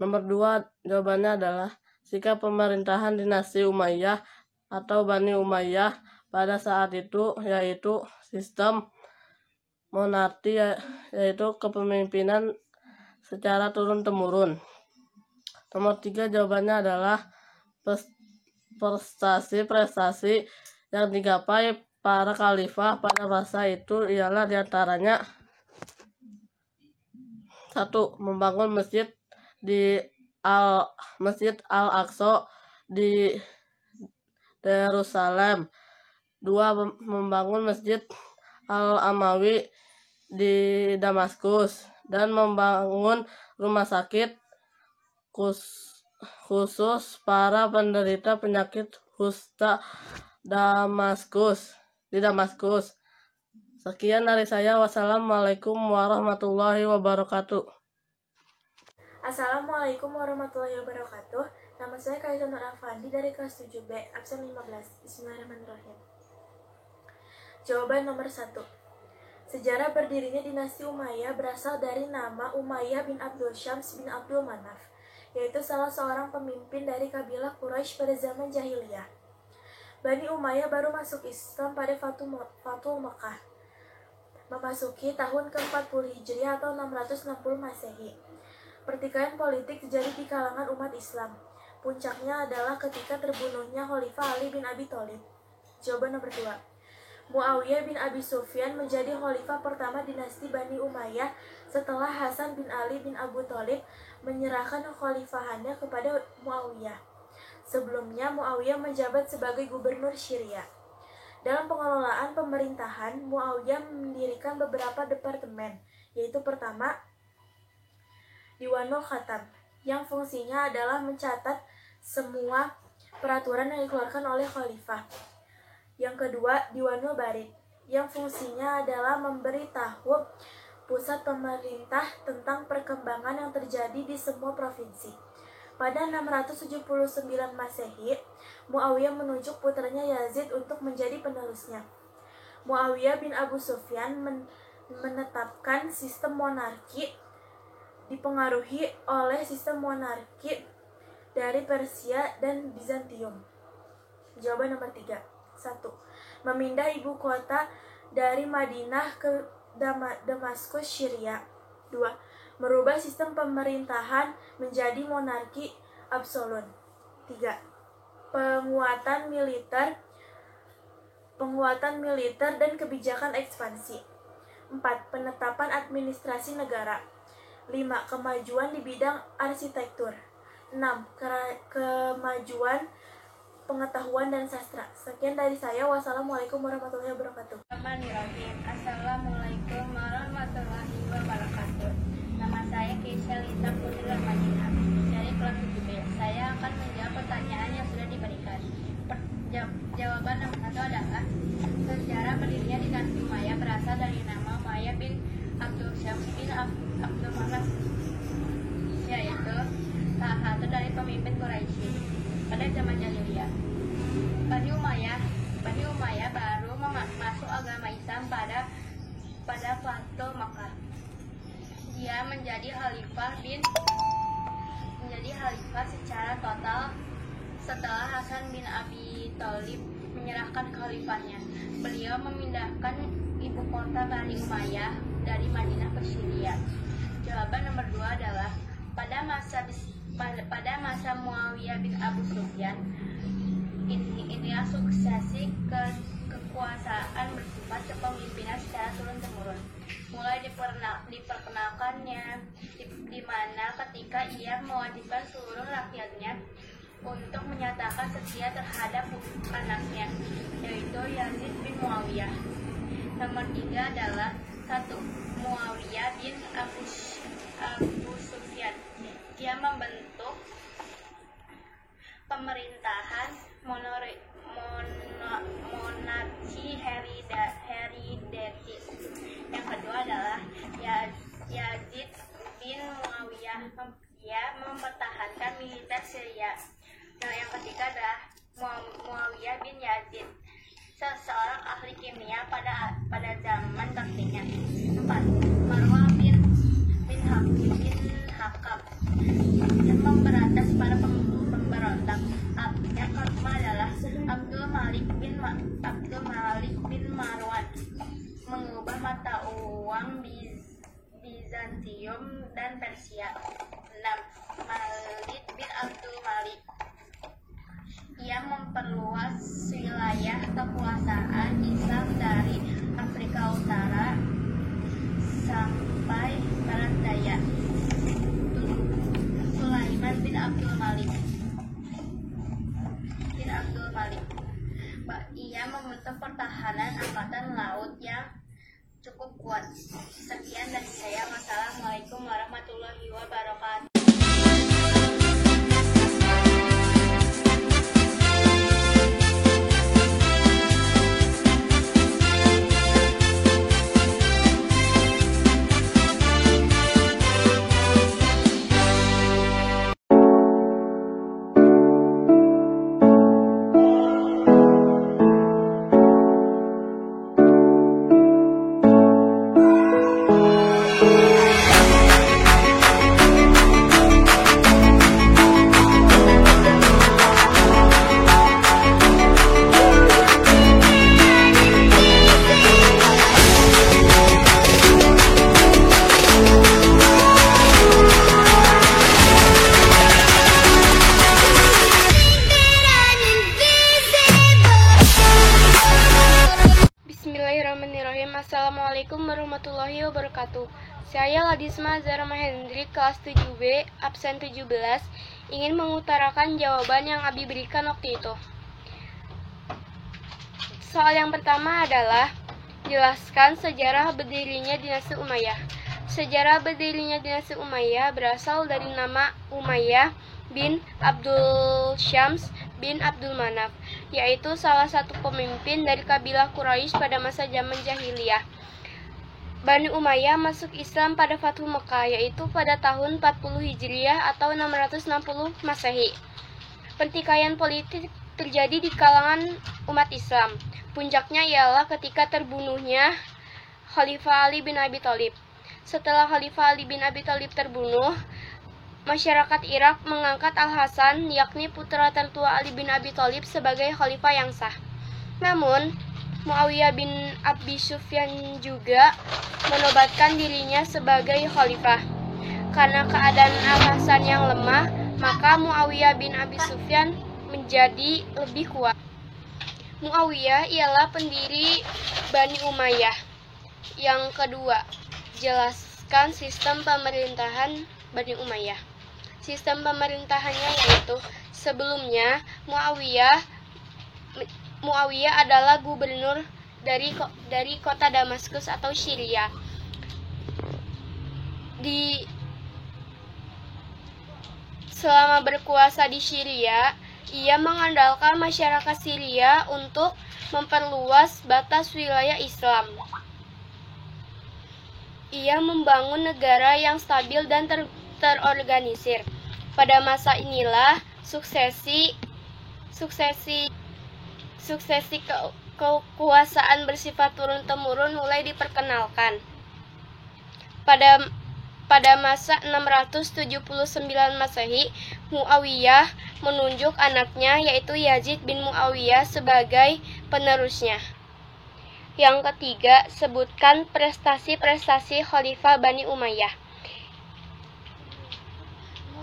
Nomor 2 jawabannya adalah sikap pemerintahan dinasti Umayyah atau Bani Umayyah pada saat itu, yaitu sistem monarki, yaitu kepemimpinan secara turun-temurun. Nomor 3 jawabannya adalah prestasi-prestasi yang digapai para khalifah pada masa itu ialah diantaranya 1. Membangun masjid Al-Aqsa di Yerusalem. 2. Membangun Masjid Al-Amawi di Damaskus dan membangun rumah sakit khusus para penderita penyakit kusta di Damaskus. Sekian dari saya. Wassalamualaikum warahmatullahi wabarakatuh. Assalamualaikum warahmatullahi wabarakatuh. Nama saya Kaisa Nur Afandi dari kelas 7B, absen 15. Bismillahirrahmanirrahim. Jawaban nomor 1. Sejarah berdirinya dinasti Umayyah berasal dari nama Umayyah bin Abdul Syams bin Abdul Manaf, yaitu salah seorang pemimpin dari kabilah Quraisy pada zaman jahiliyah. Bani Umayyah baru masuk Islam pada Fatul Mekah, memasuki tahun ke-40 Hijriah atau 660 Masehi. Pertikaian politik terjadi di kalangan umat Islam. Puncaknya adalah ketika terbunuhnya Khalifah Ali bin Abi Thalib. Jawaban nomor 2. Muawiyah bin Abi Sufyan menjadi khalifah pertama dinasti Bani Umayyah setelah Hasan bin Ali bin Abu Thalib menyerahkan kekhalifahannya kepada Muawiyah. Sebelumnya, Muawiyah menjabat sebagai gubernur Syria. Dalam pengelolaan pemerintahan, Muawiyah mendirikan beberapa departemen, yaitu pertama, Diwanul Khatam, yang fungsinya adalah mencatat semua peraturan yang dikeluarkan oleh khalifah. Yang kedua, Diwanul Barid, yang fungsinya adalah memberitahu pusat pemerintah tentang perkembangan yang terjadi di semua provinsi. Pada 679 Masehi, Muawiyah menunjuk putranya Yazid untuk menjadi penerusnya. Muawiyah bin Abu Sufyan menetapkan sistem monarki dipengaruhi oleh sistem monarki dari Persia dan Bizantium? Jawaban nomor 3. 1. Memindah ibu kota dari Madinah ke Damaskus, Syria. 2. Merubah sistem pemerintahan menjadi monarki absolut. 3. Penguatan militer dan kebijakan ekspansi. 4. Penetapan administrasi negara. 5. Kemajuan di bidang arsitektur. 6. Kemajuan pengetahuan dan sastra. Sekian dari saya. Wassalamualaikum warahmatullahi wabarakatuh. Assalamualaikum warahmatullahi wabarakatuh. Nama saya Keisha Lita Putri Ramadina dari kelas 7B. Saya akan menjawab pertanyaan yang sudah diberikan. Jawaban nomor 1 adalah sejarah berdirinya dinasti Umayyah berasal dari nama Umayyah bin Abdul Syams bin Abdul Manaf, yaitu salah satu dari pemimpin Quraisy pada zaman jahiliyah. Bani Umayyah baru masuk agama Islam pada Fatu Makkah. Dia menjadi khalifah secara total setelah Hasan bin Abi Thalib menyerahkan khalifahnya. Beliau memindahkan ibu kota Bani Umayyah dari Madinah ke Syria. Jawaban nomor 2 adalah pada masa Muawiyah bin Abu Sufyan. Inilah suksesi kekuasaan bersifat kepemimpinan secara turun-temurun. Mulai diperkenalkannya di mana ketika ia mewajibkan seluruh rakyatnya untuk menyatakan setia terhadap anaknya, yaitu Yazid bin Muawiyah. Nomor 3 adalah 1. Muawiyah bin Abu Sufyan. Dia membentuk pemerintahan monarki hereditaris. Yang kedua adalah Yazid bin Muawiyah. Dia mempertahankan militer Syria. Nah, yang ketiga adalah Muawiyah bin Yazid, seorang ahli kimia pada zaman tertingnya. 4. Marwah bin Hakam yang memberantas para pemberontak. Yang kelima adalah Abdul Malik bin Marwan mengubah mata uang Bizantium dan Persia. 6. Khalid bin Abdul Malik. Ia memperluas wilayah kekuasaan Islam dari Afrika Utara sampai Barat Daya. 7. Sulaiman bin Abdul Malik. Ia membentuk pertahanan angkatan laut yang cukup kuat. Sekian dari saya. Wassalamualaikum warahmatullahi wabarakatuh. Assalamualaikum warahmatullahi wabarakatuh. Saya Ladisma Zara Mahendri, kelas 7B, absen 17, ingin mengutarakan jawaban yang Abi berikan waktu itu. Soal yang pertama adalah jelaskan sejarah berdirinya dinasti Umayyah. Sejarah berdirinya dinasti Umayyah berasal dari nama Umayyah bin Abdul Syams bin Abdul Manaf, yaitu salah satu pemimpin dari kabilah Quraisy pada masa zaman jahiliyah. Bani Umayyah masuk Islam pada Fatu Mekah, yaitu pada tahun 40 Hijriah atau 660 Masehi. Pertikaian politik terjadi di kalangan umat Islam. Puncaknya ialah ketika terbunuhnya Khalifah Ali bin Abi Thalib. Setelah Khalifah Ali bin Abi Thalib terbunuh, masyarakat Irak mengangkat Al-Hasan, yakni putra tertua Ali bin Abi Thalib, sebagai khalifah yang sah. Namun, Muawiyah bin Abi Sufyan juga menobatkan dirinya sebagai khalifah. Karena keadaan Al-Hasan yang lemah, maka Muawiyah bin Abi Sufyan menjadi lebih kuat. Muawiyah ialah pendiri Bani Umayyah. Yang kedua, jelaskan sistem pemerintahan Bani Umayyah. Sistem pemerintahannya yaitu sebelumnya Muawiyah adalah gubernur dari kota Damaskus atau Syria. Selama berkuasa di Syria, ia mengandalkan masyarakat Syria untuk memperluas batas wilayah Islam. Ia membangun negara yang stabil dan terorganisir. Pada masa inilah suksesi kekuasaan bersifat turun-temurun mulai diperkenalkan. Pada masa 679 Masehi, Muawiyah menunjuk anaknya yaitu Yazid bin Muawiyah sebagai penerusnya. Yang ketiga, sebutkan prestasi-prestasi Khalifah Bani Umayyah.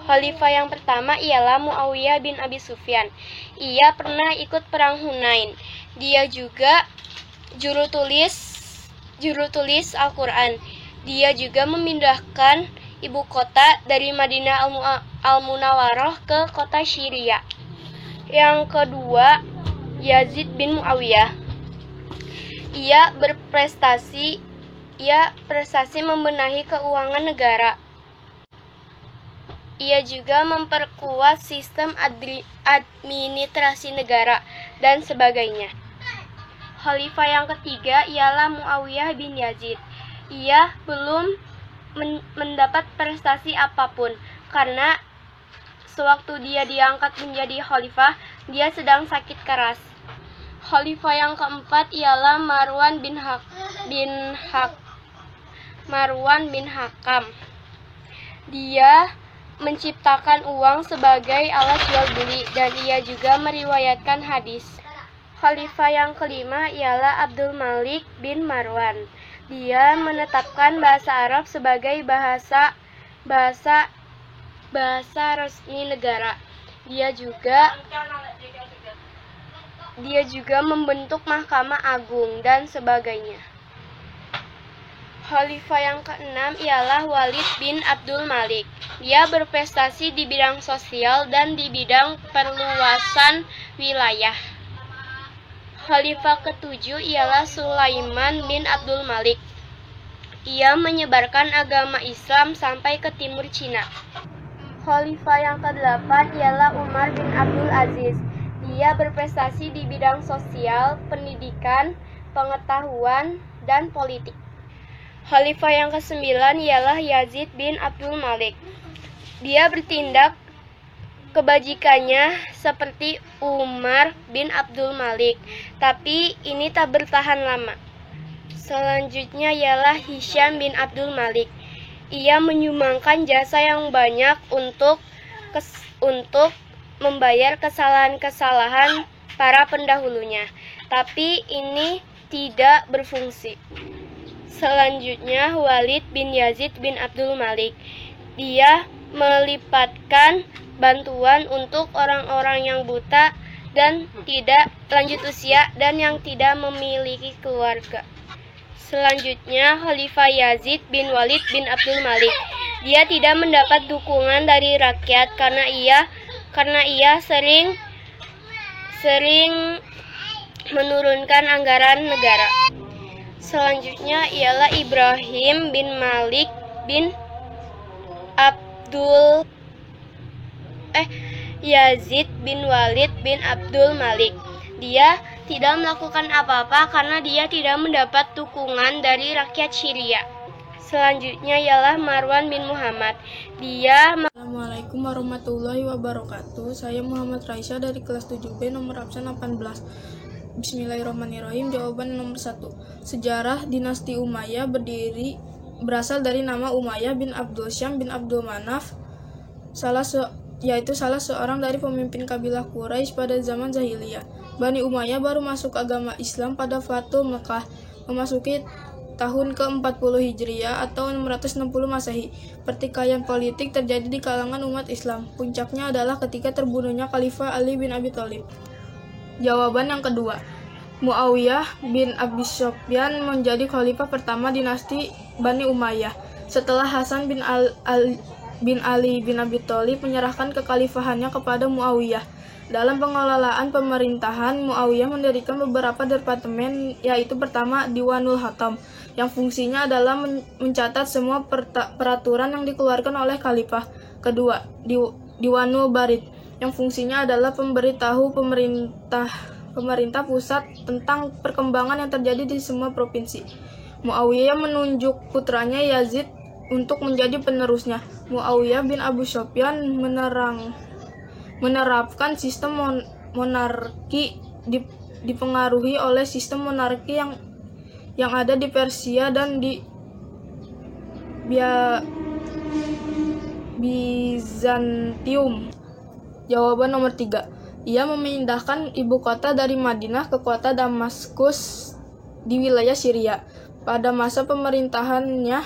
Khalifah yang pertama ialah Muawiyah bin Abi Sufyan. Ia pernah ikut perang Hunain. Dia juga juru tulis Al-Quran. Dia juga memindahkan ibu kota dari Madinah Al-Munawwarah ke kota Syria. Yang kedua, Yazid bin Muawiyah. Ia prestasi membenahi keuangan negara. Ia juga memperkuat sistem administrasi negara dan sebagainya. Khalifah yang ketiga ialah Muawiyah bin Yazid. Ia belum mendapat prestasi apapun karena sewaktu dia diangkat menjadi khalifah, dia sedang sakit keras. Khalifah yang keempat ialah Marwan bin Hakam. Dia menciptakan uang sebagai alat jual beli dan ia juga meriwayatkan hadis. Khalifah yang kelima ialah Abdul Malik bin Marwan. Dia menetapkan bahasa Arab sebagai bahasa resmi negara. Dia juga membentuk Mahkamah Agung dan sebagainya. Khalifah yang keenam ialah Walid bin Abdul Malik. Dia berprestasi di bidang sosial dan di bidang perluasan wilayah. Khalifah ketujuh ialah Sulaiman bin Abdul Malik. Ia menyebarkan agama Islam sampai ke timur Cina. Khalifah yang kedelapan ialah Umar bin Abdul Aziz. Dia berprestasi di bidang sosial, pendidikan, pengetahuan, dan politik. Khalifah yang kesembilan ialah Yazid bin Abdul Malik. Dia bertindak kebajikannya seperti Umar bin Abdul Malik, tapi ini tak bertahan lama. Selanjutnya ialah Hisham bin Abdul Malik. Ia menyumbangkan jasa yang banyak untuk membayar kesalahan-kesalahan para pendahulunya, tapi ini tidak berfungsi. Selanjutnya Walid bin Yazid bin Abdul Malik. Dia melipatkan bantuan untuk orang-orang yang buta dan tidak lanjut usia dan yang tidak memiliki keluarga. Selanjutnya Khalifah Yazid bin Walid bin Abdul Malik. Dia tidak mendapat dukungan dari rakyat karena ia sering menurunkan anggaran negara. Selanjutnya ialah Ibrahim bin Malik bin Yazid bin Walid bin Abdul Malik. Dia tidak melakukan apa-apa karena dia tidak mendapat dukungan dari rakyat Syria. Selanjutnya ialah Marwan bin Muhammad. Assalamualaikum warahmatullahi wabarakatuh. Saya Muhammad Raisya dari kelas 7B nomor absen 18. Bismillahirrahmanirrahim. Jawaban nomor 1. Sejarah dinasti Umayyah berasal dari nama Umayyah bin Abdul Syam bin Abdul Manaf yaitu salah seorang dari pemimpin kabilah Quraisy pada zaman jahiliyah. Bani Umayyah baru masuk agama Islam pada Fatu Mekah, memasuki tahun ke-40 Hijriah atau 660 Masehi. Pertikaian politik terjadi di kalangan umat Islam. Puncaknya adalah ketika terbunuhnya Khalifah Ali bin Abi Thalib. Jawaban yang kedua, Muawiyah bin Abi Sufyan menjadi khalifah pertama dinasti Bani Umayyah setelah Hasan bin Ali bin Abi Thalib menyerahkan kekhalifahannya kepada Muawiyah. Dalam pengelolaan pemerintahan, Muawiyah mendirikan beberapa departemen, yaitu pertama Diwanul Hakam, yang fungsinya adalah mencatat semua peraturan yang dikeluarkan oleh khalifah. Kedua, Diwanul Barid, yang fungsinya adalah pemberitahu pemerintah pusat tentang perkembangan yang terjadi di semua provinsi. Muawiyah menunjuk putranya Yazid untuk menjadi penerusnya. Muawiyah bin Abu Sufyan menerapkan sistem monarki dipengaruhi oleh sistem monarki yang ada di Persia dan di Bizantium. Jawaban nomor 3. Ia memindahkan ibu kota dari Madinah ke kota Damaskus di wilayah Syria. Pada masa pemerintahannya,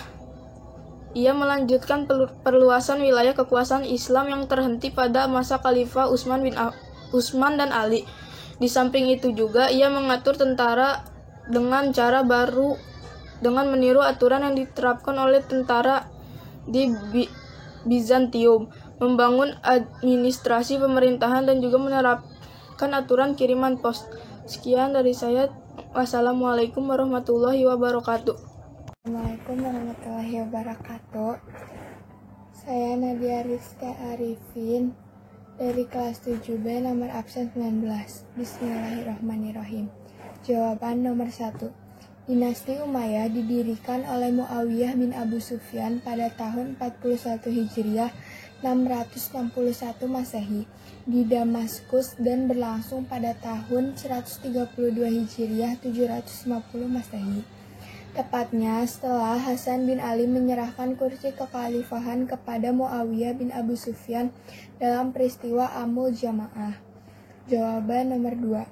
ia melanjutkan perluasan wilayah kekuasaan Islam yang terhenti pada masa Khalifah Utsman dan Ali. Di samping itu juga, ia mengatur tentara dengan cara baru dengan meniru aturan yang diterapkan oleh tentara di Bizantium, membangun administrasi pemerintahan dan juga menerapkan aturan kiriman pos. Sekian dari saya. Wassalamualaikum warahmatullahi wabarakatuh. Assalamualaikum warahmatullahi wabarakatuh. Saya Nadia Rizka Arifin dari kelas 7B nomor absen 19. Bismillahirrahmanirrahim. Jawaban nomor 1. Dinasti Umayyah didirikan oleh Muawiyah bin Abu Sufyan pada tahun 41 Hijriah 661 Masehi di Damaskus dan berlangsung pada tahun 132 Hijriah 750 Masehi. Tepatnya setelah Hasan bin Ali menyerahkan kursi kekhalifahan kepada Muawiyah bin Abu Sufyan dalam peristiwa Amul Jamaah. Jawaban nomor 2.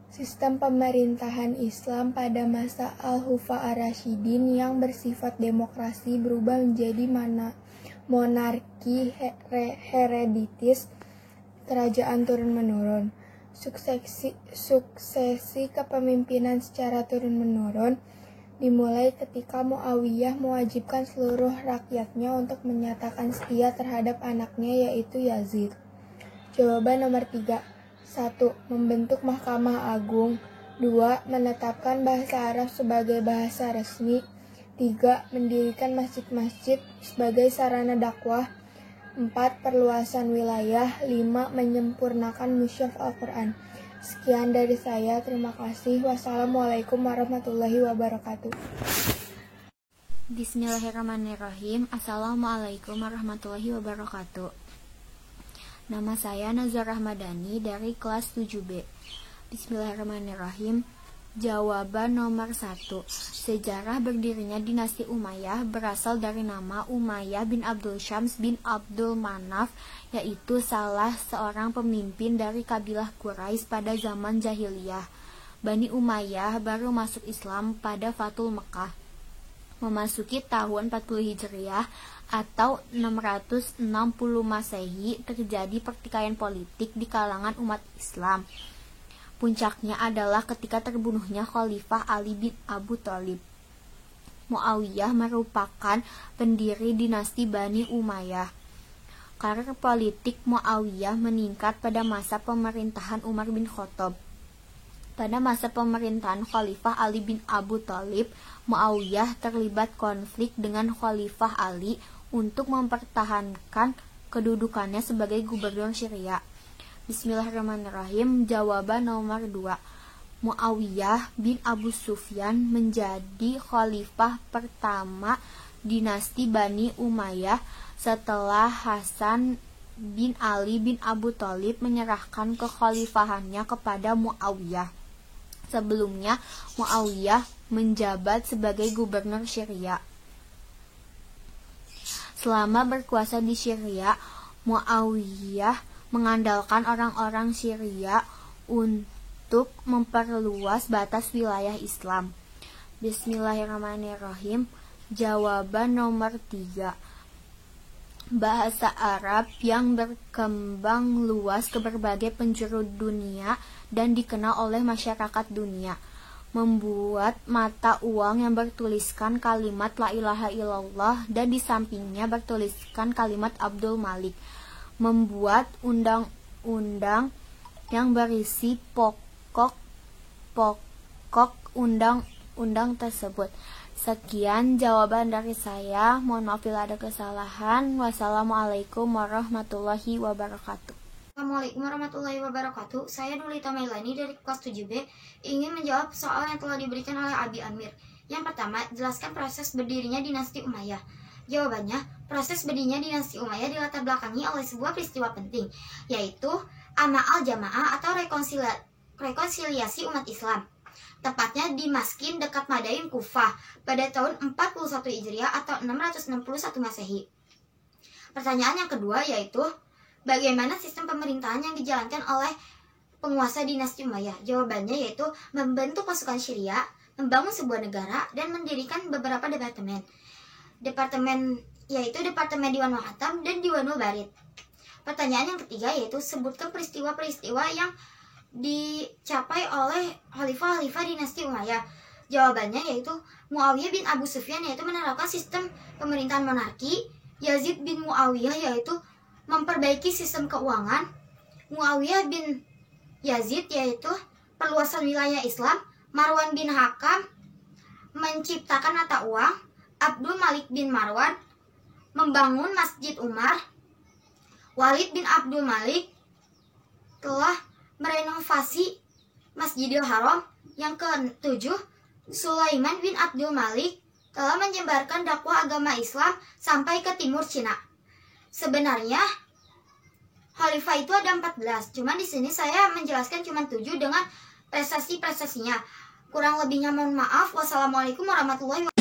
Sistem pemerintahan Islam pada masa Al-Khulafa ar-Rasyidin yang bersifat demokrasi berubah menjadi monarki hereditis, kerajaan turun-menurun. Suksesi kepemimpinan secara turun-menurun dimulai ketika Muawiyah mewajibkan seluruh rakyatnya untuk menyatakan setia terhadap anaknya yaitu Yazid. Jawaban nomor 3. 1. Membentuk Mahkamah Agung. 2. Menetapkan bahasa Arab sebagai bahasa resmi. 3. Mendirikan masjid-masjid sebagai sarana dakwah. 4. Perluasan wilayah. 5. Menyempurnakan mushaf Al-Quran. Sekian dari saya, terima kasih. Wassalamualaikum warahmatullahi wabarakatuh. Bismillahirrahmanirrahim. Assalamualaikum warahmatullahi wabarakatuh. Nama saya Nazar Rahmadani dari kelas 7B. Bismillahirrahmanirrahim. Jawaban nomor 1. Sejarah berdirinya dinasti Umayyah berasal dari nama Umayyah bin Abdul Syams bin Abdul Manaf, yaitu salah seorang pemimpin dari kabilah Quraisy pada zaman jahiliyah. Bani Umayyah baru masuk Islam pada Fatul Mekah, memasuki tahun 40 Hijriah atau 660 Masehi. Terjadi pertikaian politik di kalangan umat Islam. Puncaknya adalah ketika terbunuhnya Khalifah Ali bin Abi Thalib. Muawiyah merupakan pendiri dinasti Bani Umayyah. Karir politik Muawiyah meningkat pada masa pemerintahan Umar bin Khattab. Pada masa pemerintahan Khalifah Ali bin Abi Thalib, Muawiyah terlibat konflik dengan Khalifah Ali untuk mempertahankan kedudukannya sebagai gubernur Syria. Bismillahirrahmanirrahim. Jawaban nomor 2. Muawiyah bin Abu Sufyan menjadi khalifah pertama dinasti Bani Umayyah setelah Hasan bin Ali bin Abi Thalib menyerahkan kekhalifahannya kepada Muawiyah. Sebelumnya, Muawiyah menjabat sebagai gubernur Syria. Selama berkuasa di Syria, Muawiyah mengandalkan orang-orang Syria untuk memperluas batas wilayah Islam. Bismillahirrahmanirrahim. Jawaban nomor 3. Bahasa Arab yang berkembang luas ke berbagai penjuru dunia dan dikenal oleh masyarakat dunia. Membuat mata uang yang bertuliskan kalimat la ilaha illallah dan di sampingnya bertuliskan kalimat Abdul Malik. Membuat undang-undang yang berisi pokok undang-undang tersebut. Sekian jawaban dari saya. Mohon maaf bila ada kesalahan. Wassalamualaikum warahmatullahi wabarakatuh. Assalamualaikum warahmatullahi wabarakatuh. Saya Nulita Mailani dari kelas 7B ingin menjawab soal yang telah diberikan oleh Abi Amir. Yang pertama, jelaskan proses berdirinya dinasti Umayyah. Jawabannya, proses berdirinya dinasti Umayyah dilatar belakangi oleh sebuah peristiwa penting, yaitu Amal al-Jamaah atau rekonsiliasi umat Islam. Tepatnya di Maskin dekat Madain, Kufah pada tahun 41 Hijriah atau 661 Masehi. Pertanyaan yang kedua yaitu bagaimana sistem pemerintahan yang dijalankan oleh penguasa dinasti Umayyah? Jawabannya yaitu membentuk pasukan Syria, membangun sebuah negara, dan mendirikan beberapa departemen. Yaitu Departemen Diwanul Hakam dan Diwanul Barid. Pertanyaan yang ketiga yaitu sebutkan peristiwa-peristiwa yang dicapai oleh khalifah-khalifah dinasti Umayyah. Jawabannya yaitu Muawiyah bin Abu Sufyan yaitu menerapkan sistem pemerintahan monarki, Yazid bin Muawiyah yaitu memperbaiki sistem keuangan, Muawiyah bin Yazid yaitu perluasan wilayah Islam, Marwan bin Hakam menciptakan mata uang, Abdul Malik bin Marwan membangun Masjid Umar, Walid bin Abdul Malik telah merenovasi Masjidil Haram. Yang ke-7, Sulaiman bin Abdul Malik telah menyebarkan dakwah agama Islam sampai ke timur Cina. Sebenarnya khalifah itu ada 14, cuman di sini saya menjelaskan cuma 7 dengan prestasi-prestasinya. Kurang lebihnya mohon maaf. Wassalamualaikum warahmatullahi wabarakatuh.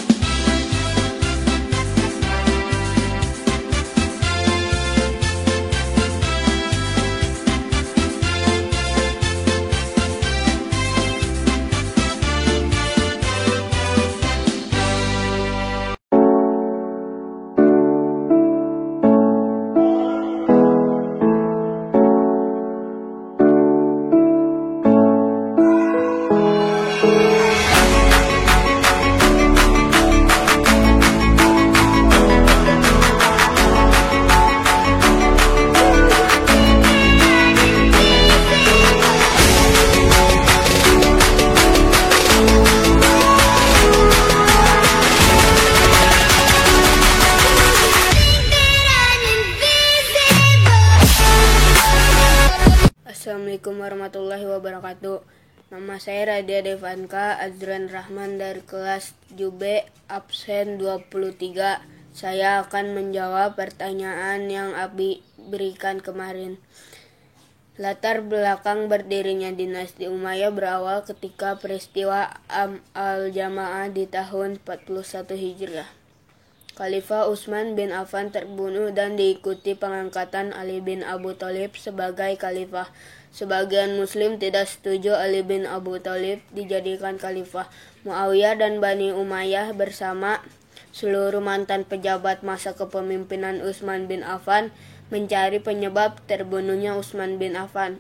Assalamualaikum warahmatullahi wabarakatuh. Nama saya Radia Devanka Azran Rahman dari kelas 7B absen 23. Saya akan menjawab pertanyaan yang Abi berikan kemarin. Latar belakang berdirinya dinasti Umayyah berawal ketika peristiwa Am al-Jamaah di tahun 41 Hijriah. Khalifah Utsman bin Affan terbunuh dan diikuti pengangkatan Ali bin Abu Thalib sebagai khalifah. Sebagian muslim tidak setuju Ali bin Abu Thalib dijadikan khalifah. Muawiyah dan Bani Umayyah bersama seluruh mantan pejabat masa kepemimpinan Utsman bin Affan mencari penyebab terbunuhnya Utsman bin Affan.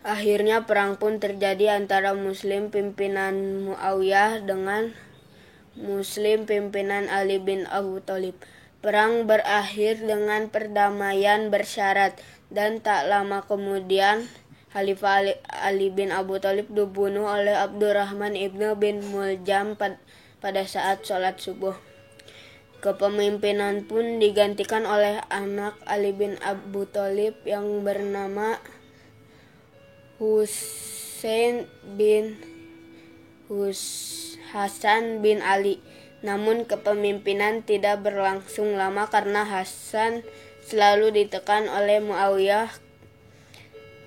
Akhirnya perang pun terjadi antara muslim pimpinan Muawiyah dengan muslim pimpinan Ali bin Abu Thalib. Perang berakhir dengan perdamaian bersyarat dan tak lama kemudian Khalifah Ali bin Abu Thalib dibunuh oleh Abdurrahman ibnu bin Muljam pada saat sholat subuh. Kepemimpinan pun digantikan oleh anak Ali bin Abu Thalib yang bernama Hasan bin Ali. Namun kepemimpinan tidak berlangsung lama karena Hasan selalu ditekan oleh Muawiyah.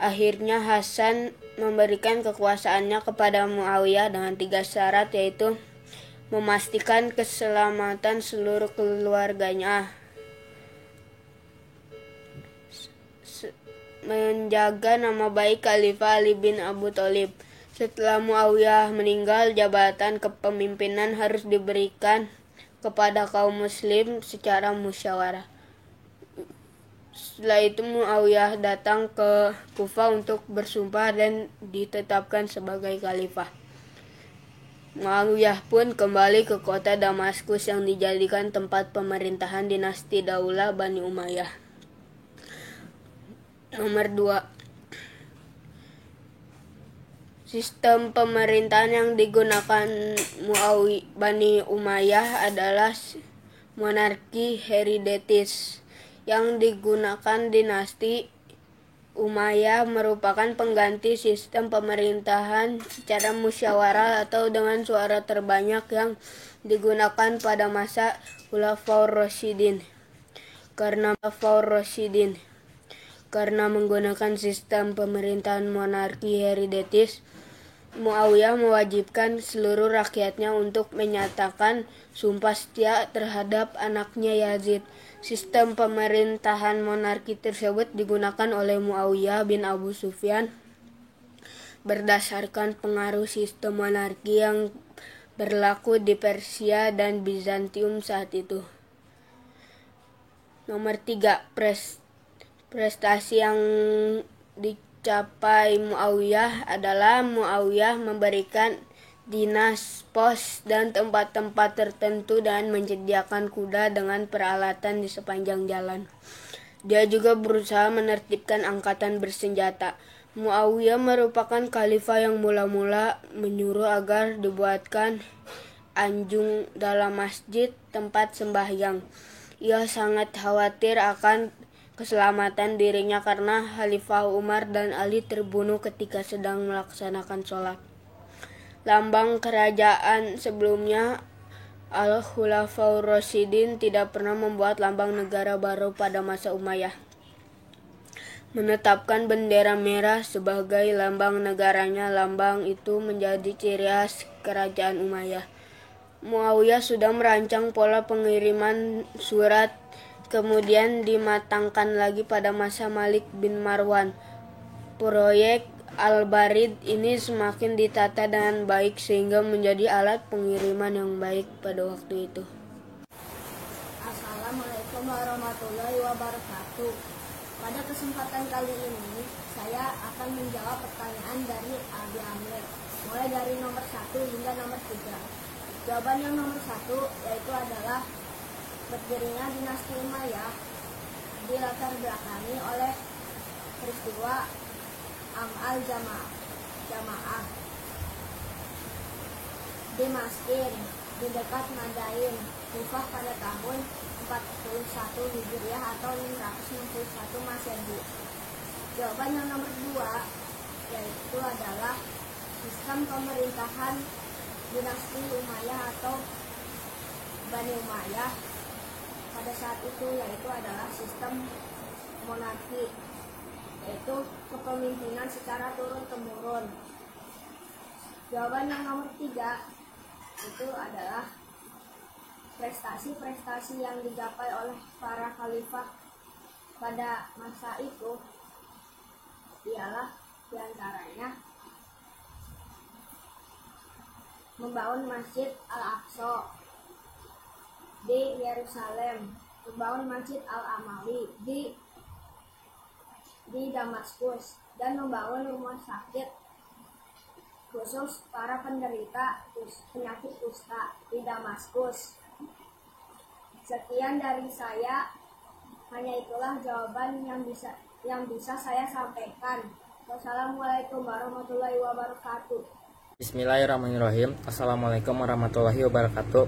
Akhirnya Hasan memberikan kekuasaannya kepada Muawiyah dengan 3 syarat, yaitu memastikan keselamatan seluruh keluarganya, menjaga nama baik Khalifah Ali bin Abu Thalib. Setelah Muawiyah meninggal, jabatan kepemimpinan harus diberikan kepada kaum muslim secara musyawarah. Setelah itu Muawiyah datang ke Kufah untuk bersumpah dan ditetapkan sebagai khalifah. Muawiyah pun kembali ke kota Damaskus yang dijadikan tempat pemerintahan dinasti Daulah Bani Umayyah. Nomor 2. Sistem pemerintahan yang digunakan Bani Umayyah adalah monarki hereditaris. Yang digunakan dinasti Umayyah merupakan pengganti sistem pemerintahan secara musyawarah atau dengan suara terbanyak yang digunakan pada masa Khulafaur Rasyidin. Karena menggunakan sistem pemerintahan monarki hereditaris, Muawiyah mewajibkan seluruh rakyatnya untuk menyatakan sumpah setia terhadap anaknya Yazid. Sistem pemerintahan monarki tersebut digunakan oleh Muawiyah bin Abu Sufyan berdasarkan pengaruh sistem monarki yang berlaku di Persia dan Bizantium saat itu. Nomor 3. Prestasi yang dicapai Muawiyah adalah Muawiyah memberikan dinas, pos, dan tempat-tempat tertentu dan menyediakan kuda dengan peralatan di sepanjang jalan. Dia juga berusaha menertibkan angkatan bersenjata. Muawiyah merupakan khalifah yang mula-mula menyuruh agar dibuatkan anjung dalam masjid tempat sembahyang. Ia sangat khawatir akan keselamatan dirinya karena Khalifah Umar dan Ali terbunuh ketika sedang melaksanakan sholat. Lambang kerajaan sebelumnya, Al-Khulafaur Rasyidin tidak pernah membuat lambang negara baru pada masa Umayyah. Menetapkan bendera merah sebagai lambang negaranya, lambang itu menjadi ciri khas kerajaan Umayyah. Muawiyah sudah merancang pola pengiriman surat, kemudian dimatangkan lagi pada masa Malik bin Marwan. Proyek Al-Barid ini semakin ditata dengan baik sehingga menjadi alat pengiriman yang baik pada waktu itu. Assalamualaikum warahmatullahi wabarakatuh. Pada kesempatan kali ini, saya akan menjawab pertanyaan dari Abi Amir, mulai dari nomor 1 hingga nomor 3. Jawaban yang nomor 1 yaitu adalah berdirinya dinasti Umayyah dilatar belakangi oleh peristiwa Jamaah di Maskin di dekat Madain, Kufah pada tahun 41 Hijriah atau 661 Masehi. Jawaban yang nomor 2 yaitu adalah sistem pemerintahan dinasti Umayyah atau Bani Umayyah pada saat itu yaitu adalah sistem monarki, yaitu kepemimpinan secara turun-temurun. Jawaban yang nomor 3 itu adalah prestasi-prestasi yang dicapai oleh para khalifah pada masa itu ialah diantaranya membangun Masjid Al-Aqsa di Yerusalem, membangun Masjid Al-Amawi di Damaskus, dan membangun rumah sakit khusus para penderita penyakit kusta di Damaskus. Sekian dari saya, hanya itulah jawaban yang bisa saya sampaikan. Wassalamualaikum warahmatullahi wabarakatuh. Bismillahirrahmanirrahim. Assalamualaikum warahmatullahi wabarakatuh.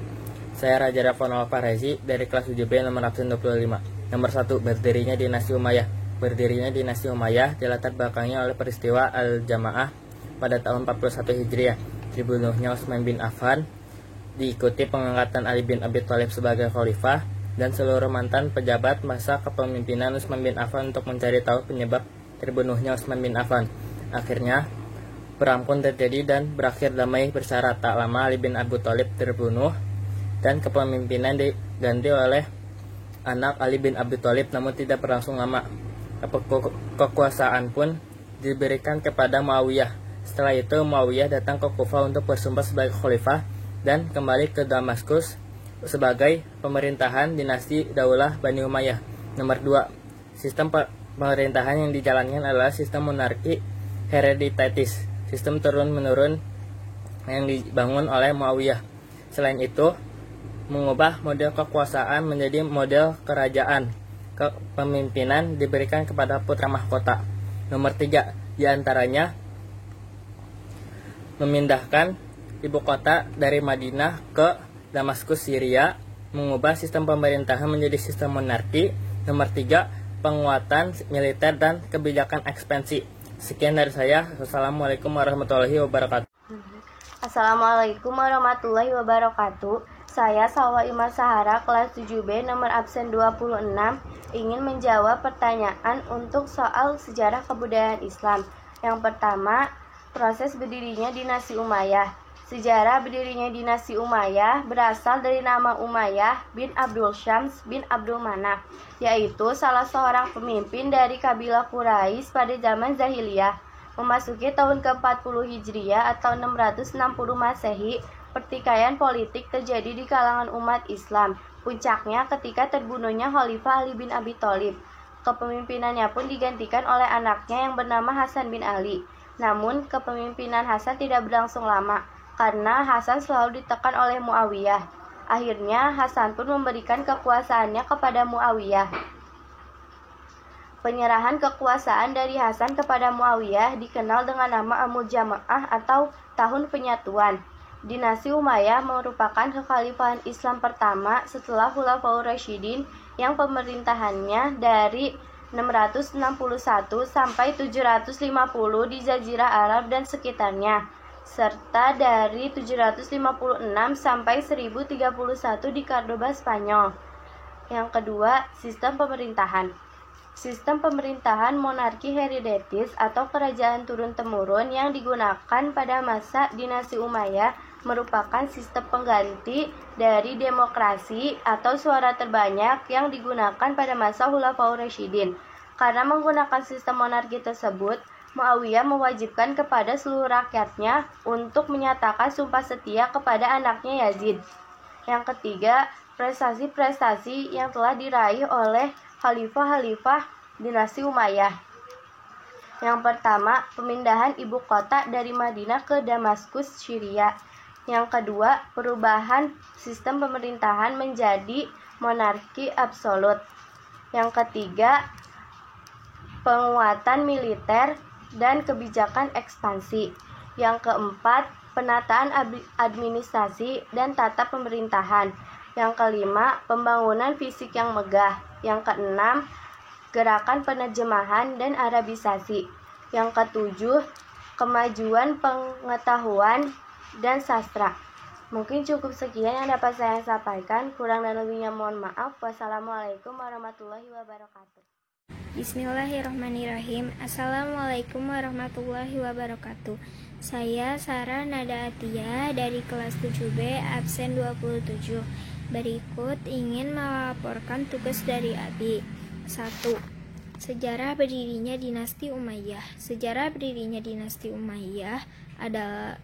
Saya Raja Rafon Al-Farezi dari kelas 7B nomor absen 25. Nomor 1. Berdirinya dinasti Umayyah. Berdirinya dinasti Umayyah dilatar belakangi oleh peristiwa Al-Jamaah pada tahun 41 Hijriah. Dibunuhnya Utsman bin Affan, diikuti pengangkatan Ali bin Abi Thalib sebagai khalifah, dan seluruh mantan pejabat masa kepemimpinan Utsman bin Affan untuk mencari tahu penyebab terbunuhnya Utsman bin Affan. Akhirnya, perang pun terjadi dan berakhir damai bersyarat. Tak lama Ali bin Abi Thalib terbunuh dan kepemimpinan diganti oleh anak Ali bin Abi Thalib, namun tidak berlangsung lama. Kekuasaan pun diberikan kepada Muawiyah. Setelah itu Muawiyah datang ke Kufah untuk bersumpah sebagai khalifah dan kembali ke Damaskus sebagai pemerintahan dinasti Daulah Bani Umayyah. Nomor 2. Sistem pemerintahan yang dijalankan adalah sistem monarki hereditatis, sistem turun-menurun yang dibangun oleh Muawiyah. Selain itu, mengubah model kekuasaan menjadi model kerajaan. Kepemimpinan diberikan kepada putra mahkota. Nomor 3, diantaranya memindahkan ibu kota dari Madinah ke Damaskus, Syria, mengubah sistem pemerintahan menjadi sistem monarki. Nomor 3, penguatan militer dan kebijakan ekspansi. Sekian dari saya. Wassalamualaikum warahmatullahi wabarakatuh. Assalamualaikum warahmatullahi wabarakatuh. Saya Salwa Imar Sahara, kelas 7B, nomor absen 26, ingin menjawab pertanyaan untuk soal sejarah kebudayaan Islam. Yang pertama, proses berdirinya dinasti Umayyah. Sejarah berdirinya dinasti Umayyah berasal dari nama Umayyah bin Abdul Syams bin Abdul Manaf, yaitu salah seorang pemimpin dari kabilah Quraisy pada zaman Jahiliyah. Memasuki tahun ke-40 Hijriah atau 660 Masehi, pertikaian politik terjadi di kalangan umat Islam. Puncaknya ketika terbunuhnya Khalifah Ali bin Abi Thalib. Kepemimpinannya pun digantikan oleh anaknya yang bernama Hasan bin Ali. Namun, kepemimpinan Hasan tidak berlangsung lama, karena Hasan selalu ditekan oleh Muawiyah. Akhirnya, Hasan pun memberikan kekuasaannya kepada Muawiyah. Penyerahan kekuasaan dari Hasan kepada Muawiyah dikenal dengan nama Amul Jamaah atau Tahun Penyatuan. Dinasti Umayyah merupakan kekhalifahan Islam pertama setelah Khulafaur Rasyidin yang pemerintahannya dari 661 sampai 750 di Jazirah Arab dan sekitarnya, serta dari 756 sampai 1031 di Cordoba, Spanyol. Yang kedua, sistem pemerintahan. Sistem pemerintahan monarki hereditatis atau kerajaan turun-temurun yang digunakan pada masa dinasti Umayyah merupakan sistem pengganti dari demokrasi atau suara terbanyak yang digunakan pada masa Khulafaur Rasyidin. Karena menggunakan sistem monarki tersebut, Muawiyah mewajibkan kepada seluruh rakyatnya untuk menyatakan sumpah setia kepada anaknya Yazid. Yang ketiga, prestasi-prestasi yang telah diraih oleh khalifah-khalifah dinasti Umayyah. Yang pertama, pemindahan ibu kota dari Madinah ke Damaskus, Syria. Yang kedua, perubahan sistem pemerintahan menjadi monarki absolut. Yang ketiga, penguatan militer dan kebijakan ekspansi. Yang keempat, penataan administrasi dan tata pemerintahan. Yang kelima, pembangunan fisik yang megah. Yang keenam, gerakan penerjemahan dan Arabisasi. Yang ketujuh, kemajuan pengetahuan dan sastra. Mungkin cukup sekian yang dapat saya sampaikan. Kurang dan lebihnya mohon maaf. Wassalamualaikum warahmatullahi wabarakatuh. Bismillahirrahmanirrahim. Assalamualaikum warahmatullahi wabarakatuh. Saya Sarah Nada Atia dari kelas 7B absen 27. Berikut ingin melaporkan tugas dari Abi. 1. Sejarah berdirinya dinasti Umayyah. Sejarah berdirinya dinasti Umayyah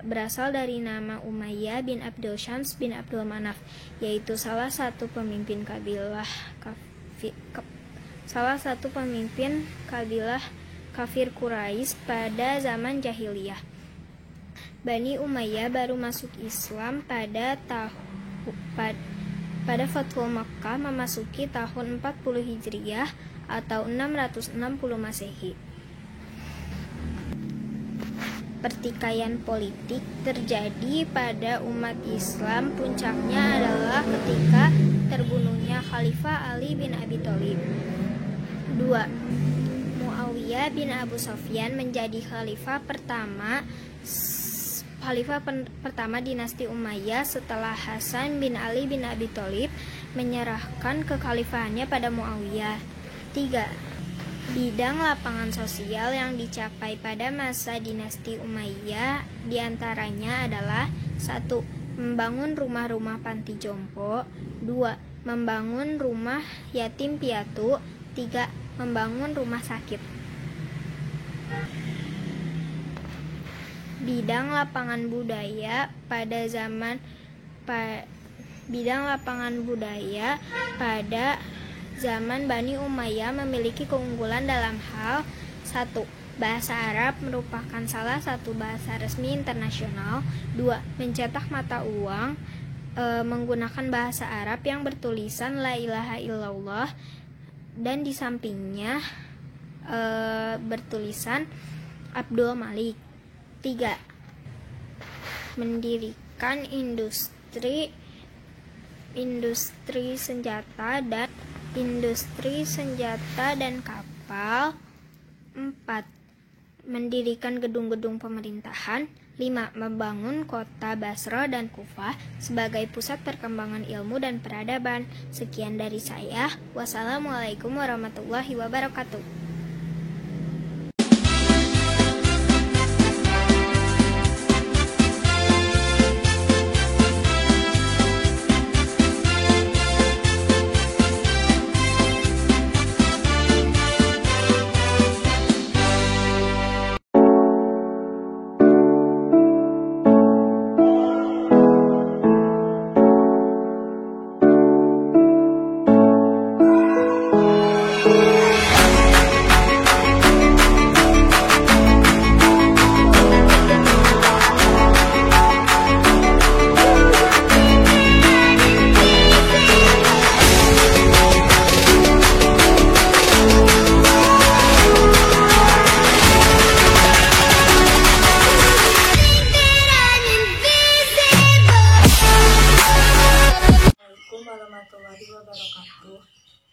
berasal dari nama Umayyah bin Abdul Syams bin Abdul Manaf, yaitu salah satu pemimpin kabilah kafir Quraisy pada zaman Jahiliyah. Bani Umayyah baru masuk Islam pada Fathul Makkah memasuki tahun 40 Hijriah atau 660 Masehi. Pertikaian politik terjadi pada umat Islam. Puncaknya adalah ketika terbunuhnya Khalifah Ali bin Abi Thalib. 2. Muawiyah bin Abu Sufyan menjadi khalifah pertama dinasti Umayyah setelah Hasan bin Ali bin Abi Thalib menyerahkan kekhalifahannya pada Muawiyah. 3. Bidang lapangan sosial yang dicapai pada masa dinasti Umayyah diantaranya adalah 1. Membangun rumah-rumah panti jompo. 2. Membangun rumah yatim piatu. 3. Membangun rumah sakit. Bidang lapangan budaya pada zaman Bani Umayyah memiliki keunggulan dalam hal 1. Bahasa Arab merupakan salah satu bahasa resmi internasional. 2. Mencetak mata uang menggunakan bahasa Arab yang bertulisan La ilaha illallah dan di sampingnya bertulisan Abdul Malik. 3. Mendirikan industri senjata dan kapal. 4. Mendirikan gedung-gedung pemerintahan. 5. Membangun kota Basra dan Kufah sebagai pusat perkembangan ilmu dan peradaban. Sekian dari saya. Wassalamualaikum warahmatullahi wabarakatuh.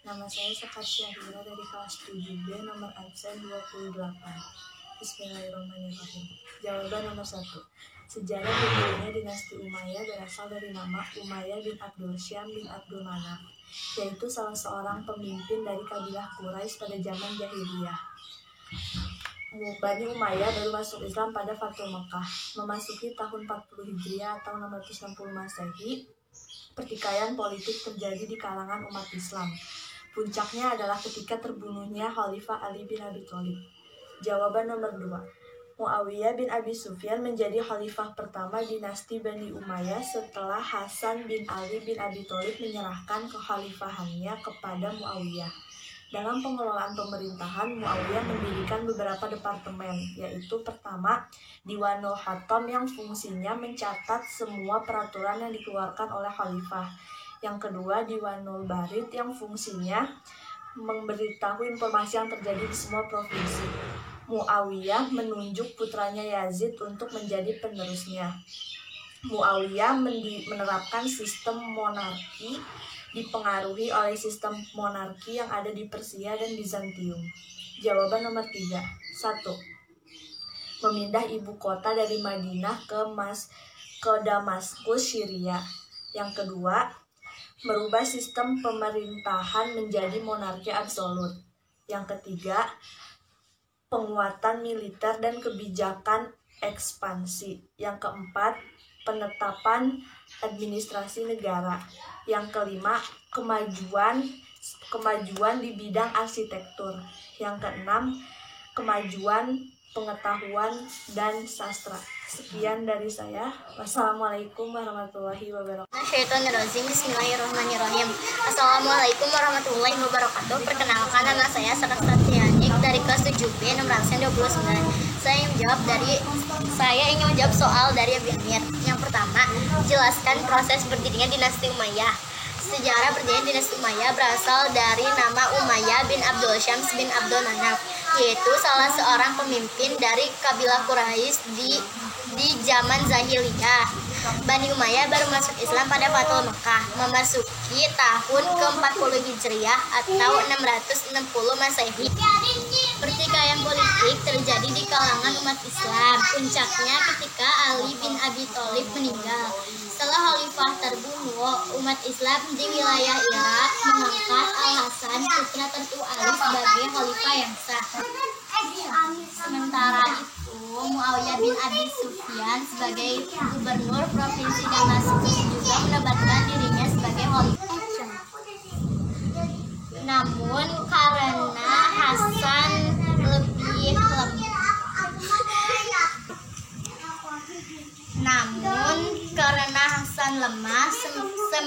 Nama saya Sekar Syahira dari kelas 7B nomor absen 28. Bismillahirrahmanirrahim. Jawaban nomor 1. Sejarah berdirinya dinasti Umayyah berasal dari nama Umayyah bin Abdul Syam bin Abdul Manaf, yaitu salah seorang pemimpin dari kabilah Quraisy pada zaman jahiliyah. Bani Umayyah baru masuk Islam pada Fathul Mekah, memasuki tahun 40 Hijriah atau 660 Masehi. Pertikaian politik terjadi di kalangan umat Islam. Puncaknya adalah ketika terbunuhnya Khalifah Ali bin Abi Thalib. Jawaban nomor 2. Muawiyah bin Abi Sufyan menjadi khalifah pertama dinasti Bani Umayyah setelah Hasan bin Ali bin Abi Thalib menyerahkan kekhalifahannya kepada Muawiyah. Dalam pengelolaan pemerintahan, Muawiyah mendirikan beberapa departemen, yaitu pertama, Diwanul Hatam yang fungsinya mencatat semua peraturan yang dikeluarkan oleh khalifah. Yang kedua, Diwanul Barid yang fungsinya memberitahu informasi yang terjadi di semua provinsi. Muawiyah menunjuk putranya Yazid untuk menjadi penerusnya. Muawiyah menerapkan sistem monarki dipengaruhi oleh sistem monarki yang ada di Persia dan Bizantium. Jawaban nomor 3. 1. Memindah ibu kota dari Madinah ke Damaskus, Syria. Yang kedua, merubah sistem pemerintahan menjadi monarki absolut. Yang ketiga, penguatan militer dan kebijakan ekspansi. Yang keempat, penetapan administrasi negara. Yang kelima, kemajuan di bidang arsitektur. Yang keenam, kemajuan pengetahuan dan sastra. Sekian dari saya. Wassalamualaikum warahmatullahi wabarakatuh. Bismillahirrahmanirrahim. Assalamualaikum warahmatullahi wabarakatuh. Perkenalkan, nama saya Sekar Syahira dari kelas 7B nomor absen 29. Saya ingin menjawab soal dari Abi Amir. Yang pertama, jelaskan proses berdirinya dinasti Umayyah. Sejarah berdirinya dinasti Umayyah berasal dari nama Umayyah bin Abdul Syams bin Abdul Manaf, yaitu salah seorang pemimpin dari kabilah Quraisy di zaman Jahiliyah. Bani Umayyah baru masuk Islam pada Fathul Mekah, memasuki tahun ke-40 Hijriah atau 660 Masehi. Pertikaian politik terjadi di kalangan umat Islam. Puncaknya ketika Ali bin Abi Thalib meninggal. Setelah khalifah terbunuh, umat Islam di wilayah Irak mengangkat Al-Hasan, putra tertua Ali, sebagai khalifah yang sah. Sementara itu, Muawiyah bin Abi Sufyan sebagai gubernur provinsi Damaskus juga menobatkan dirinya sebagai khalifah. Namun karena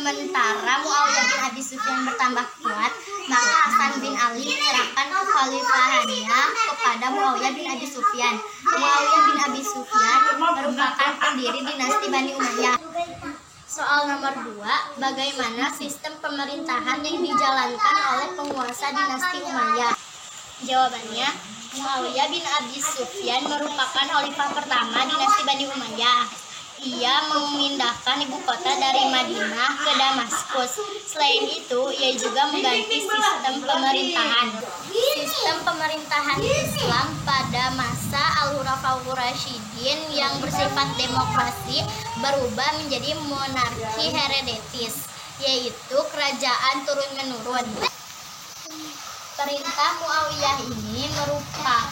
Sementara Muawiyah bin Abi Sufyan bertambah kuat, maka Hasan bin Ali menyerahkan kekhalifahannya kepada Muawiyah bin Abi Sufyan. Muawiyah bin Abi Sufyan merupakan pendiri dinasti Bani Umayyah. Soal nomor 2, bagaimana sistem pemerintahan yang dijalankan oleh penguasa dinasti Umayyah? Jawabannya, Muawiyah bin Abi Sufyan merupakan khalifah pertama dinasti Bani Umayyah. Ia memindahkan ibu kota dari Madinah ke Damaskus. Selain itu, ia juga mengganti sistem pemerintahan. Sistem pemerintahan Islam pada masa Al-Khulafaur Rasyidin yang bersifat demokrasi berubah menjadi monarki hereditaris, yaitu kerajaan turun-menurun. Perintah Muawiyah ini merupakan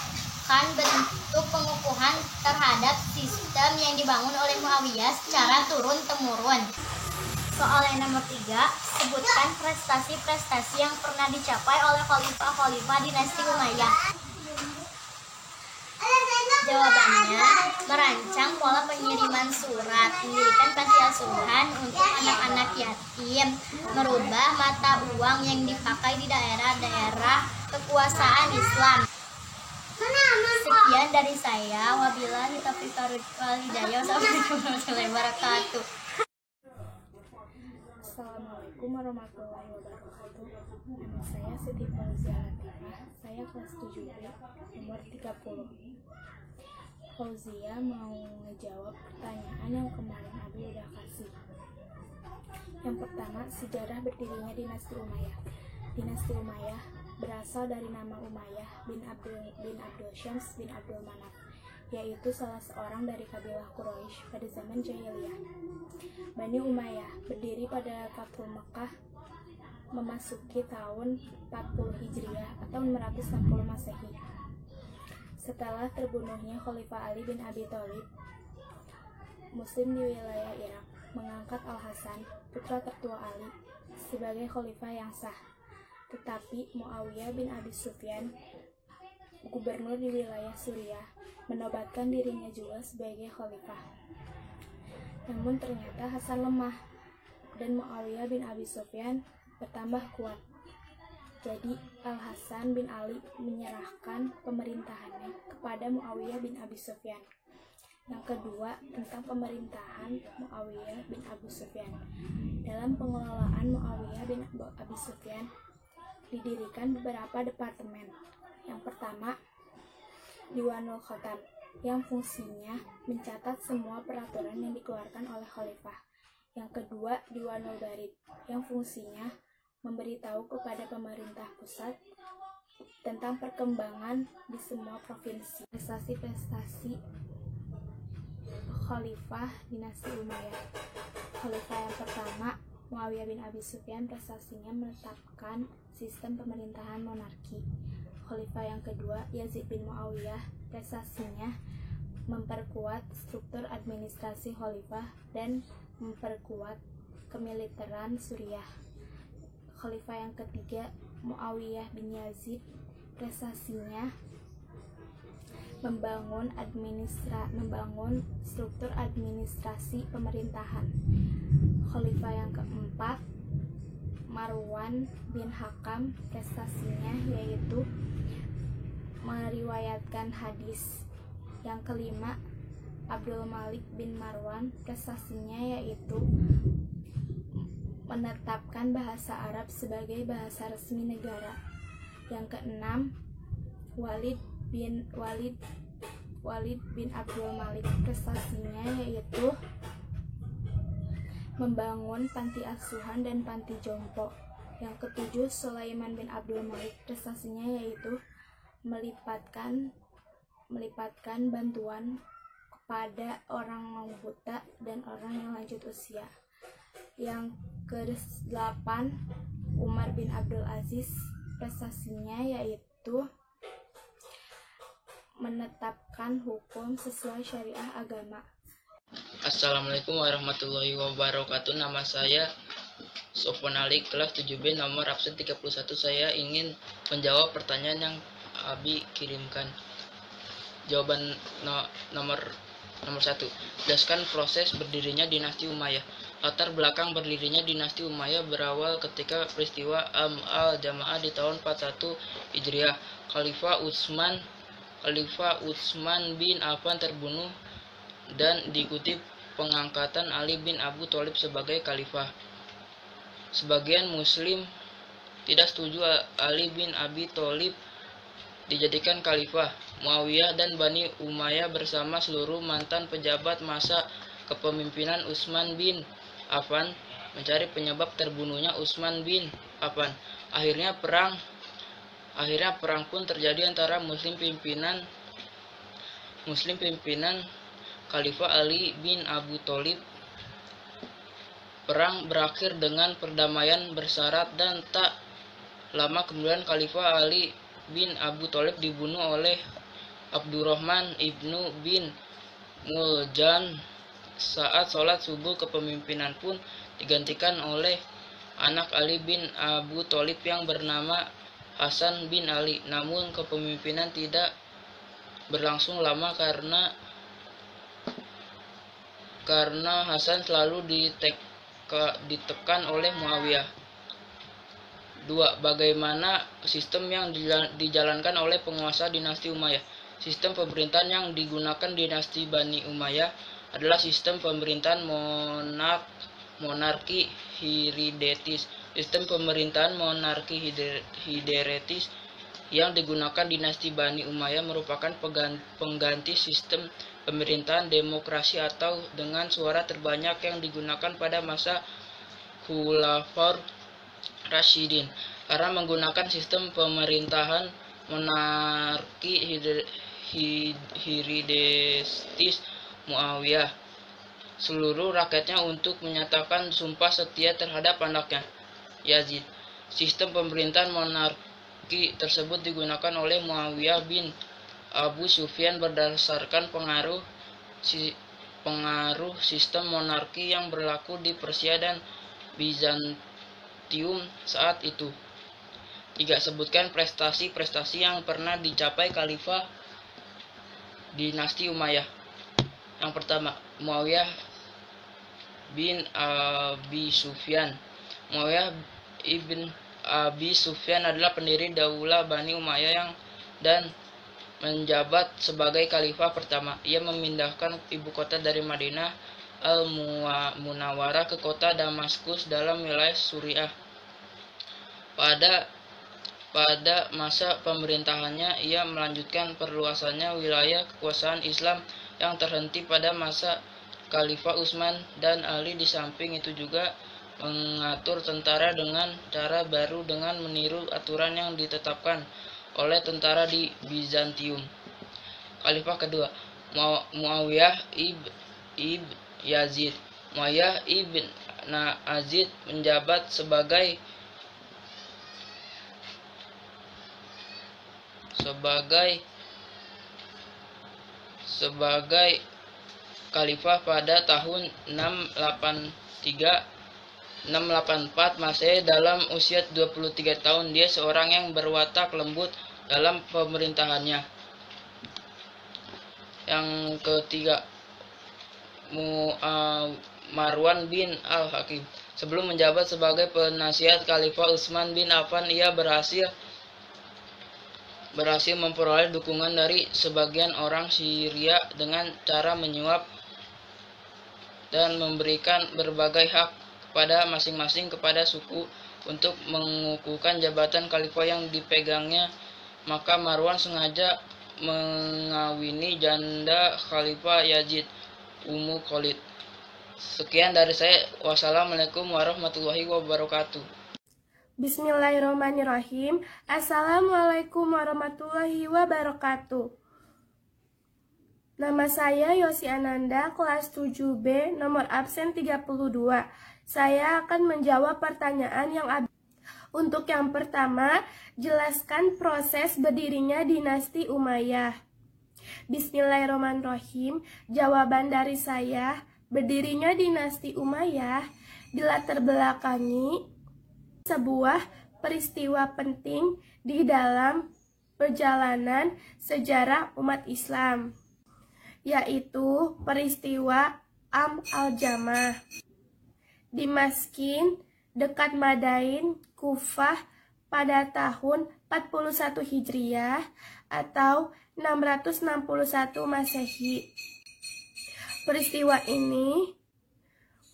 bentuk pengukuhan terhadap sistem yang dibangun oleh Muawiyah secara turun-temurun. Soal yang nomor 3, sebutkan prestasi-prestasi yang pernah dicapai oleh khalifah-khalifah dinasti Umayyah. Jawabannya, merancang pola pengiriman surat, mendirikan panti asuhan untuk anak-anak yatim, merubah mata uang yang dipakai di daerah-daerah kekuasaan Islam. Sekian dari saya, wabillahi taufiq wal hidayah. Wassalamualaikum warahmatullahi wabarakatuh. Assalamualaikum warahmatullahi wabarakatuh. Nama saya Siti Fauzia Latifah. Saya kelas 7B, nomor 30. Fauzia mau ngejawab pertanyaan yang kemarin Abi udah kasih. Yang pertama, sejarah berdirinya dinasti Umayyah. Dinasti Umayyah berasal dari nama Umayyah bin Abdul Syams bin Abdul Manaf, yaitu salah seorang dari kabilah Quraisy pada zaman jahiliyah. Bani Umayyah berdiri pada Fathul Mekah memasuki tahun 40 Hijriah atau 660 Masehi. Setelah terbunuhnya Khalifah Ali bin Abi Thalib, Muslim di wilayah Irak mengangkat Al-Hasan, putra tertua Ali, sebagai khalifah yang sah. Tetapi Muawiyah bin Abi Sufyan, gubernur di wilayah Suriah, menobatkan dirinya juga sebagai khalifah. Namun ternyata Hasan lemah dan Muawiyah bin Abi Sufyan bertambah kuat. Jadi Al-Hasan bin Ali menyerahkan pemerintahannya kepada Muawiyah bin Abi Sufyan. Yang kedua, tentang pemerintahan Muawiyah bin Abi Sufyan. Dalam pengelolaan Muawiyah bin Abi Sufyan didirikan beberapa departemen. Yang pertama, Diwanul Khotam, yang fungsinya mencatat semua peraturan yang dikeluarkan oleh khalifah. Yang kedua, Diwanul Barid, yang fungsinya memberitahu kepada pemerintah pusat tentang perkembangan di semua provinsi. Prestasi-prestasi khalifah dinasti Umayyah. Khalifah yang pertama, Muawiyah bin Abi Sufyan, prestasinya menetapkan sistem pemerintahan monarki. Khalifah yang kedua, Yazid bin Muawiyah, prestasinya memperkuat struktur administrasi khalifah dan memperkuat kemiliteran Suriah. Khalifah yang ketiga, Muawiyah bin Yazid, prestasinya membangun struktur administrasi pemerintahan. Khalifah yang keempat, Marwan bin Hakam, prestasinya yaitu meriwayatkan hadis. Yang kelima, Abdul Malik bin Marwan, prestasinya yaitu menetapkan bahasa Arab sebagai bahasa resmi negara. Yang keenam, Walid bin Abdul Malik, prestasinya yaitu membangun panti asuhan dan panti jompo. Yang ketujuh, Sulaiman bin Abdul Malik, prestasinya yaitu melipatkan bantuan kepada orang buta dan orang yang lanjut usia. Yang ke-8, Umar bin Abdul Aziz, prestasinya yaitu menetapkan hukum sesuai syariah agama. Assalamualaikum warahmatullahi wabarakatuh. Nama saya Sofwan Ali, kelas 7B, nomor absen 31. Saya ingin menjawab pertanyaan yang Abi kirimkan. Jawaban nomor 1. Jelaskan proses berdirinya dinasti Umayyah. Latar belakang berdirinya dinasti Umayyah berawal ketika peristiwa Am al-Jamaah di tahun 41 Hijriah. Khalifah Utsman bin Affan terbunuh dan diikuti pengangkatan Ali bin Abu Thalib sebagai khalifah. Sebagian muslim tidak setuju Ali bin Abi Thalib dijadikan khalifah. Muawiyah dan Bani Umayyah bersama seluruh mantan pejabat masa kepemimpinan Utsman bin Affan mencari penyebab terbunuhnya Utsman bin Affan. Akhirnya perang pun terjadi antara muslim pimpinan Khalifah Ali bin Abu Thalib. Perang berakhir dengan perdamaian bersyarat dan tak lama kemudian Khalifah Ali bin Abu Thalib dibunuh oleh Abdurrahman ibnu bin Muljan. Saat sholat subuh, kepemimpinan pun digantikan oleh anak Ali bin Abu Thalib yang bernama Hasan bin Ali. Namun kepemimpinan tidak berlangsung lama karena Hasan selalu ditekan oleh Muawiyah. 2. Bagaimana sistem yang dijalankan oleh penguasa dinasti Umayyah? Sistem pemerintahan yang digunakan dinasti Bani Umayyah adalah sistem pemerintahan monarki hiridetis. Sistem pemerintahan monarki hiridetis yang digunakan dinasti Bani Umayyah merupakan pengganti sistem pemerintahan demokrasi atau dengan suara terbanyak yang digunakan pada masa Khulafaur Rasyidin. Karena menggunakan sistem pemerintahan monarki hiridetis, Muawiyah seluruh rakyatnya untuk menyatakan sumpah setia terhadap anaknya Yazid. Sistem pemerintahan monarki tersebut digunakan oleh Muawiyah bin Abu Sufyan berdasarkan pengaruh sistem monarki yang berlaku di Persia dan Bizantium saat itu. 3. Sebutkan prestasi-prestasi yang pernah dicapai Khalifah dinasti Umayyah. Yang pertama, Muawiyah bin Abi Sufyan. Muawiyah ibn Abi Sufyan adalah pendiri Daulah Bani Umayyah dan menjabat sebagai khalifah pertama. Ia memindahkan ibu kota dari Madinah al-Munawwarah ke kota Damaskus dalam wilayah Suriah. Pada masa pemerintahannya, ia melanjutkan perluasannya wilayah kekuasaan Islam yang terhenti pada masa Khalifah Utsman dan Ali. Di samping itu juga mengatur tentara dengan cara baru dengan meniru aturan yang ditetapkan oleh tentara di Bizantium. Khalifah kedua, Muawiyah ibn Yazid. Muawiyah ibn Yazid menjabat sebagai khalifah pada tahun 684 Masehi. Dalam usia 23 tahun dia seorang yang berwatak lembut dalam pemerintahannya. Yang ketiga, Marwan bin al-Hakim. Sebelum menjabat sebagai penasihat Khalifah Utsman bin Affan, ia berhasil memperoleh dukungan dari sebagian orang Syria dengan cara menyuap dan memberikan berbagai hak kepada masing-masing kepada suku untuk mengukuhkan jabatan khalifah yang dipegangnya. Maka Marwan sengaja mengawini janda Khalifah Yazid, Ummu Khalid. Sekian dari saya. Wassalamualaikum warahmatullahi wabarakatuh. Bismillahirrahmanirrahim. Assalamualaikum warahmatullahi wabarakatuh. Nama saya Yosi Ananda, kelas 7B, nomor absen 32. Saya akan menjawab pertanyaan yang ada. Untuk yang pertama, jelaskan proses berdirinya dinasti Umayyah. Bismillahirrahmanirrahim. Jawaban dari saya, berdirinya dinasti Umayyah dilatar belakangi sebuah peristiwa penting di dalam perjalanan sejarah umat Islam, yaitu peristiwa Am al-Jamaah. Dimaskin, dekat Madain, Kufah pada tahun 41 Hijriah atau 661 Masehi. Peristiwa ini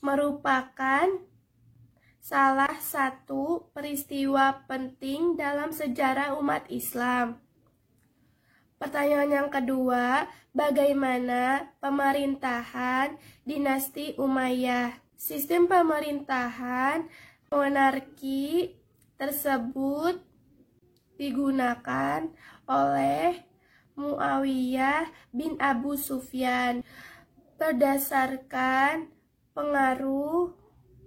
merupakan salah satu peristiwa penting dalam sejarah umat Islam. Pertanyaan yang kedua, bagaimana pemerintahan dinasti Umayyah? Sistem pemerintahan monarki tersebut digunakan oleh Muawiyah bin Abu Sufyan berdasarkan pengaruh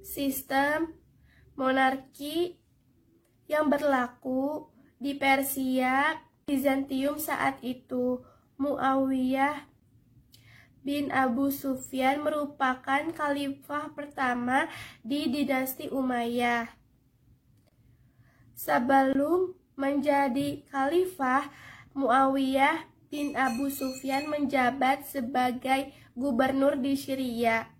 sistem monarki yang berlaku di Persia, Bizantium saat itu. Muawiyah bin Abu Sufyan merupakan khalifah pertama di dinasti Umayyah. Sebelum menjadi khalifah, Muawiyah bin Abu Sufyan menjabat sebagai gubernur di Syria.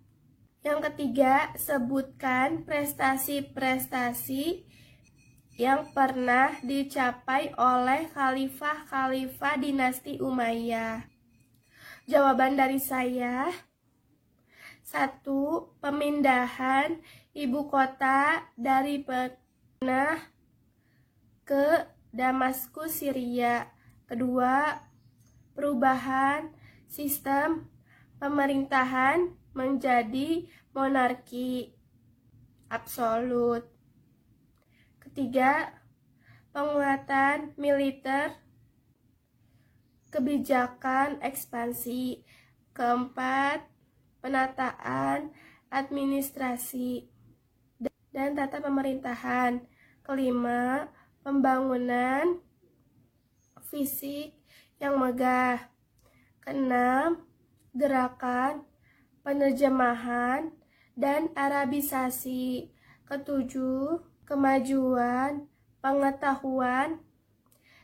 Yang ketiga, sebutkan prestasi-prestasi yang pernah dicapai oleh khalifah-khalifah dinasti Umayyah. Jawaban dari saya, 1. Pemindahan ibu kota dari Pernah ke Damaskus, Syria. 2. Perubahan sistem pemerintahan menjadi monarki absolut. 3. Penguatan militer, kebijakan ekspansi. 4. Penataan administrasi dan tata pemerintahan. 5. Pembangunan fisik yang megah. 6. Gerakan penerjemahan dan Arabisasi. 7. Kemajuan pengetahuan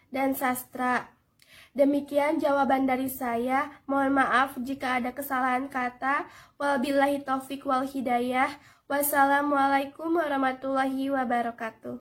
dan sastra. Demikian jawaban dari saya. Mohon maaf jika ada kesalahan kata. Wabillahi taufik wal hidayah. Wassalamualaikum warahmatullahi wabarakatuh.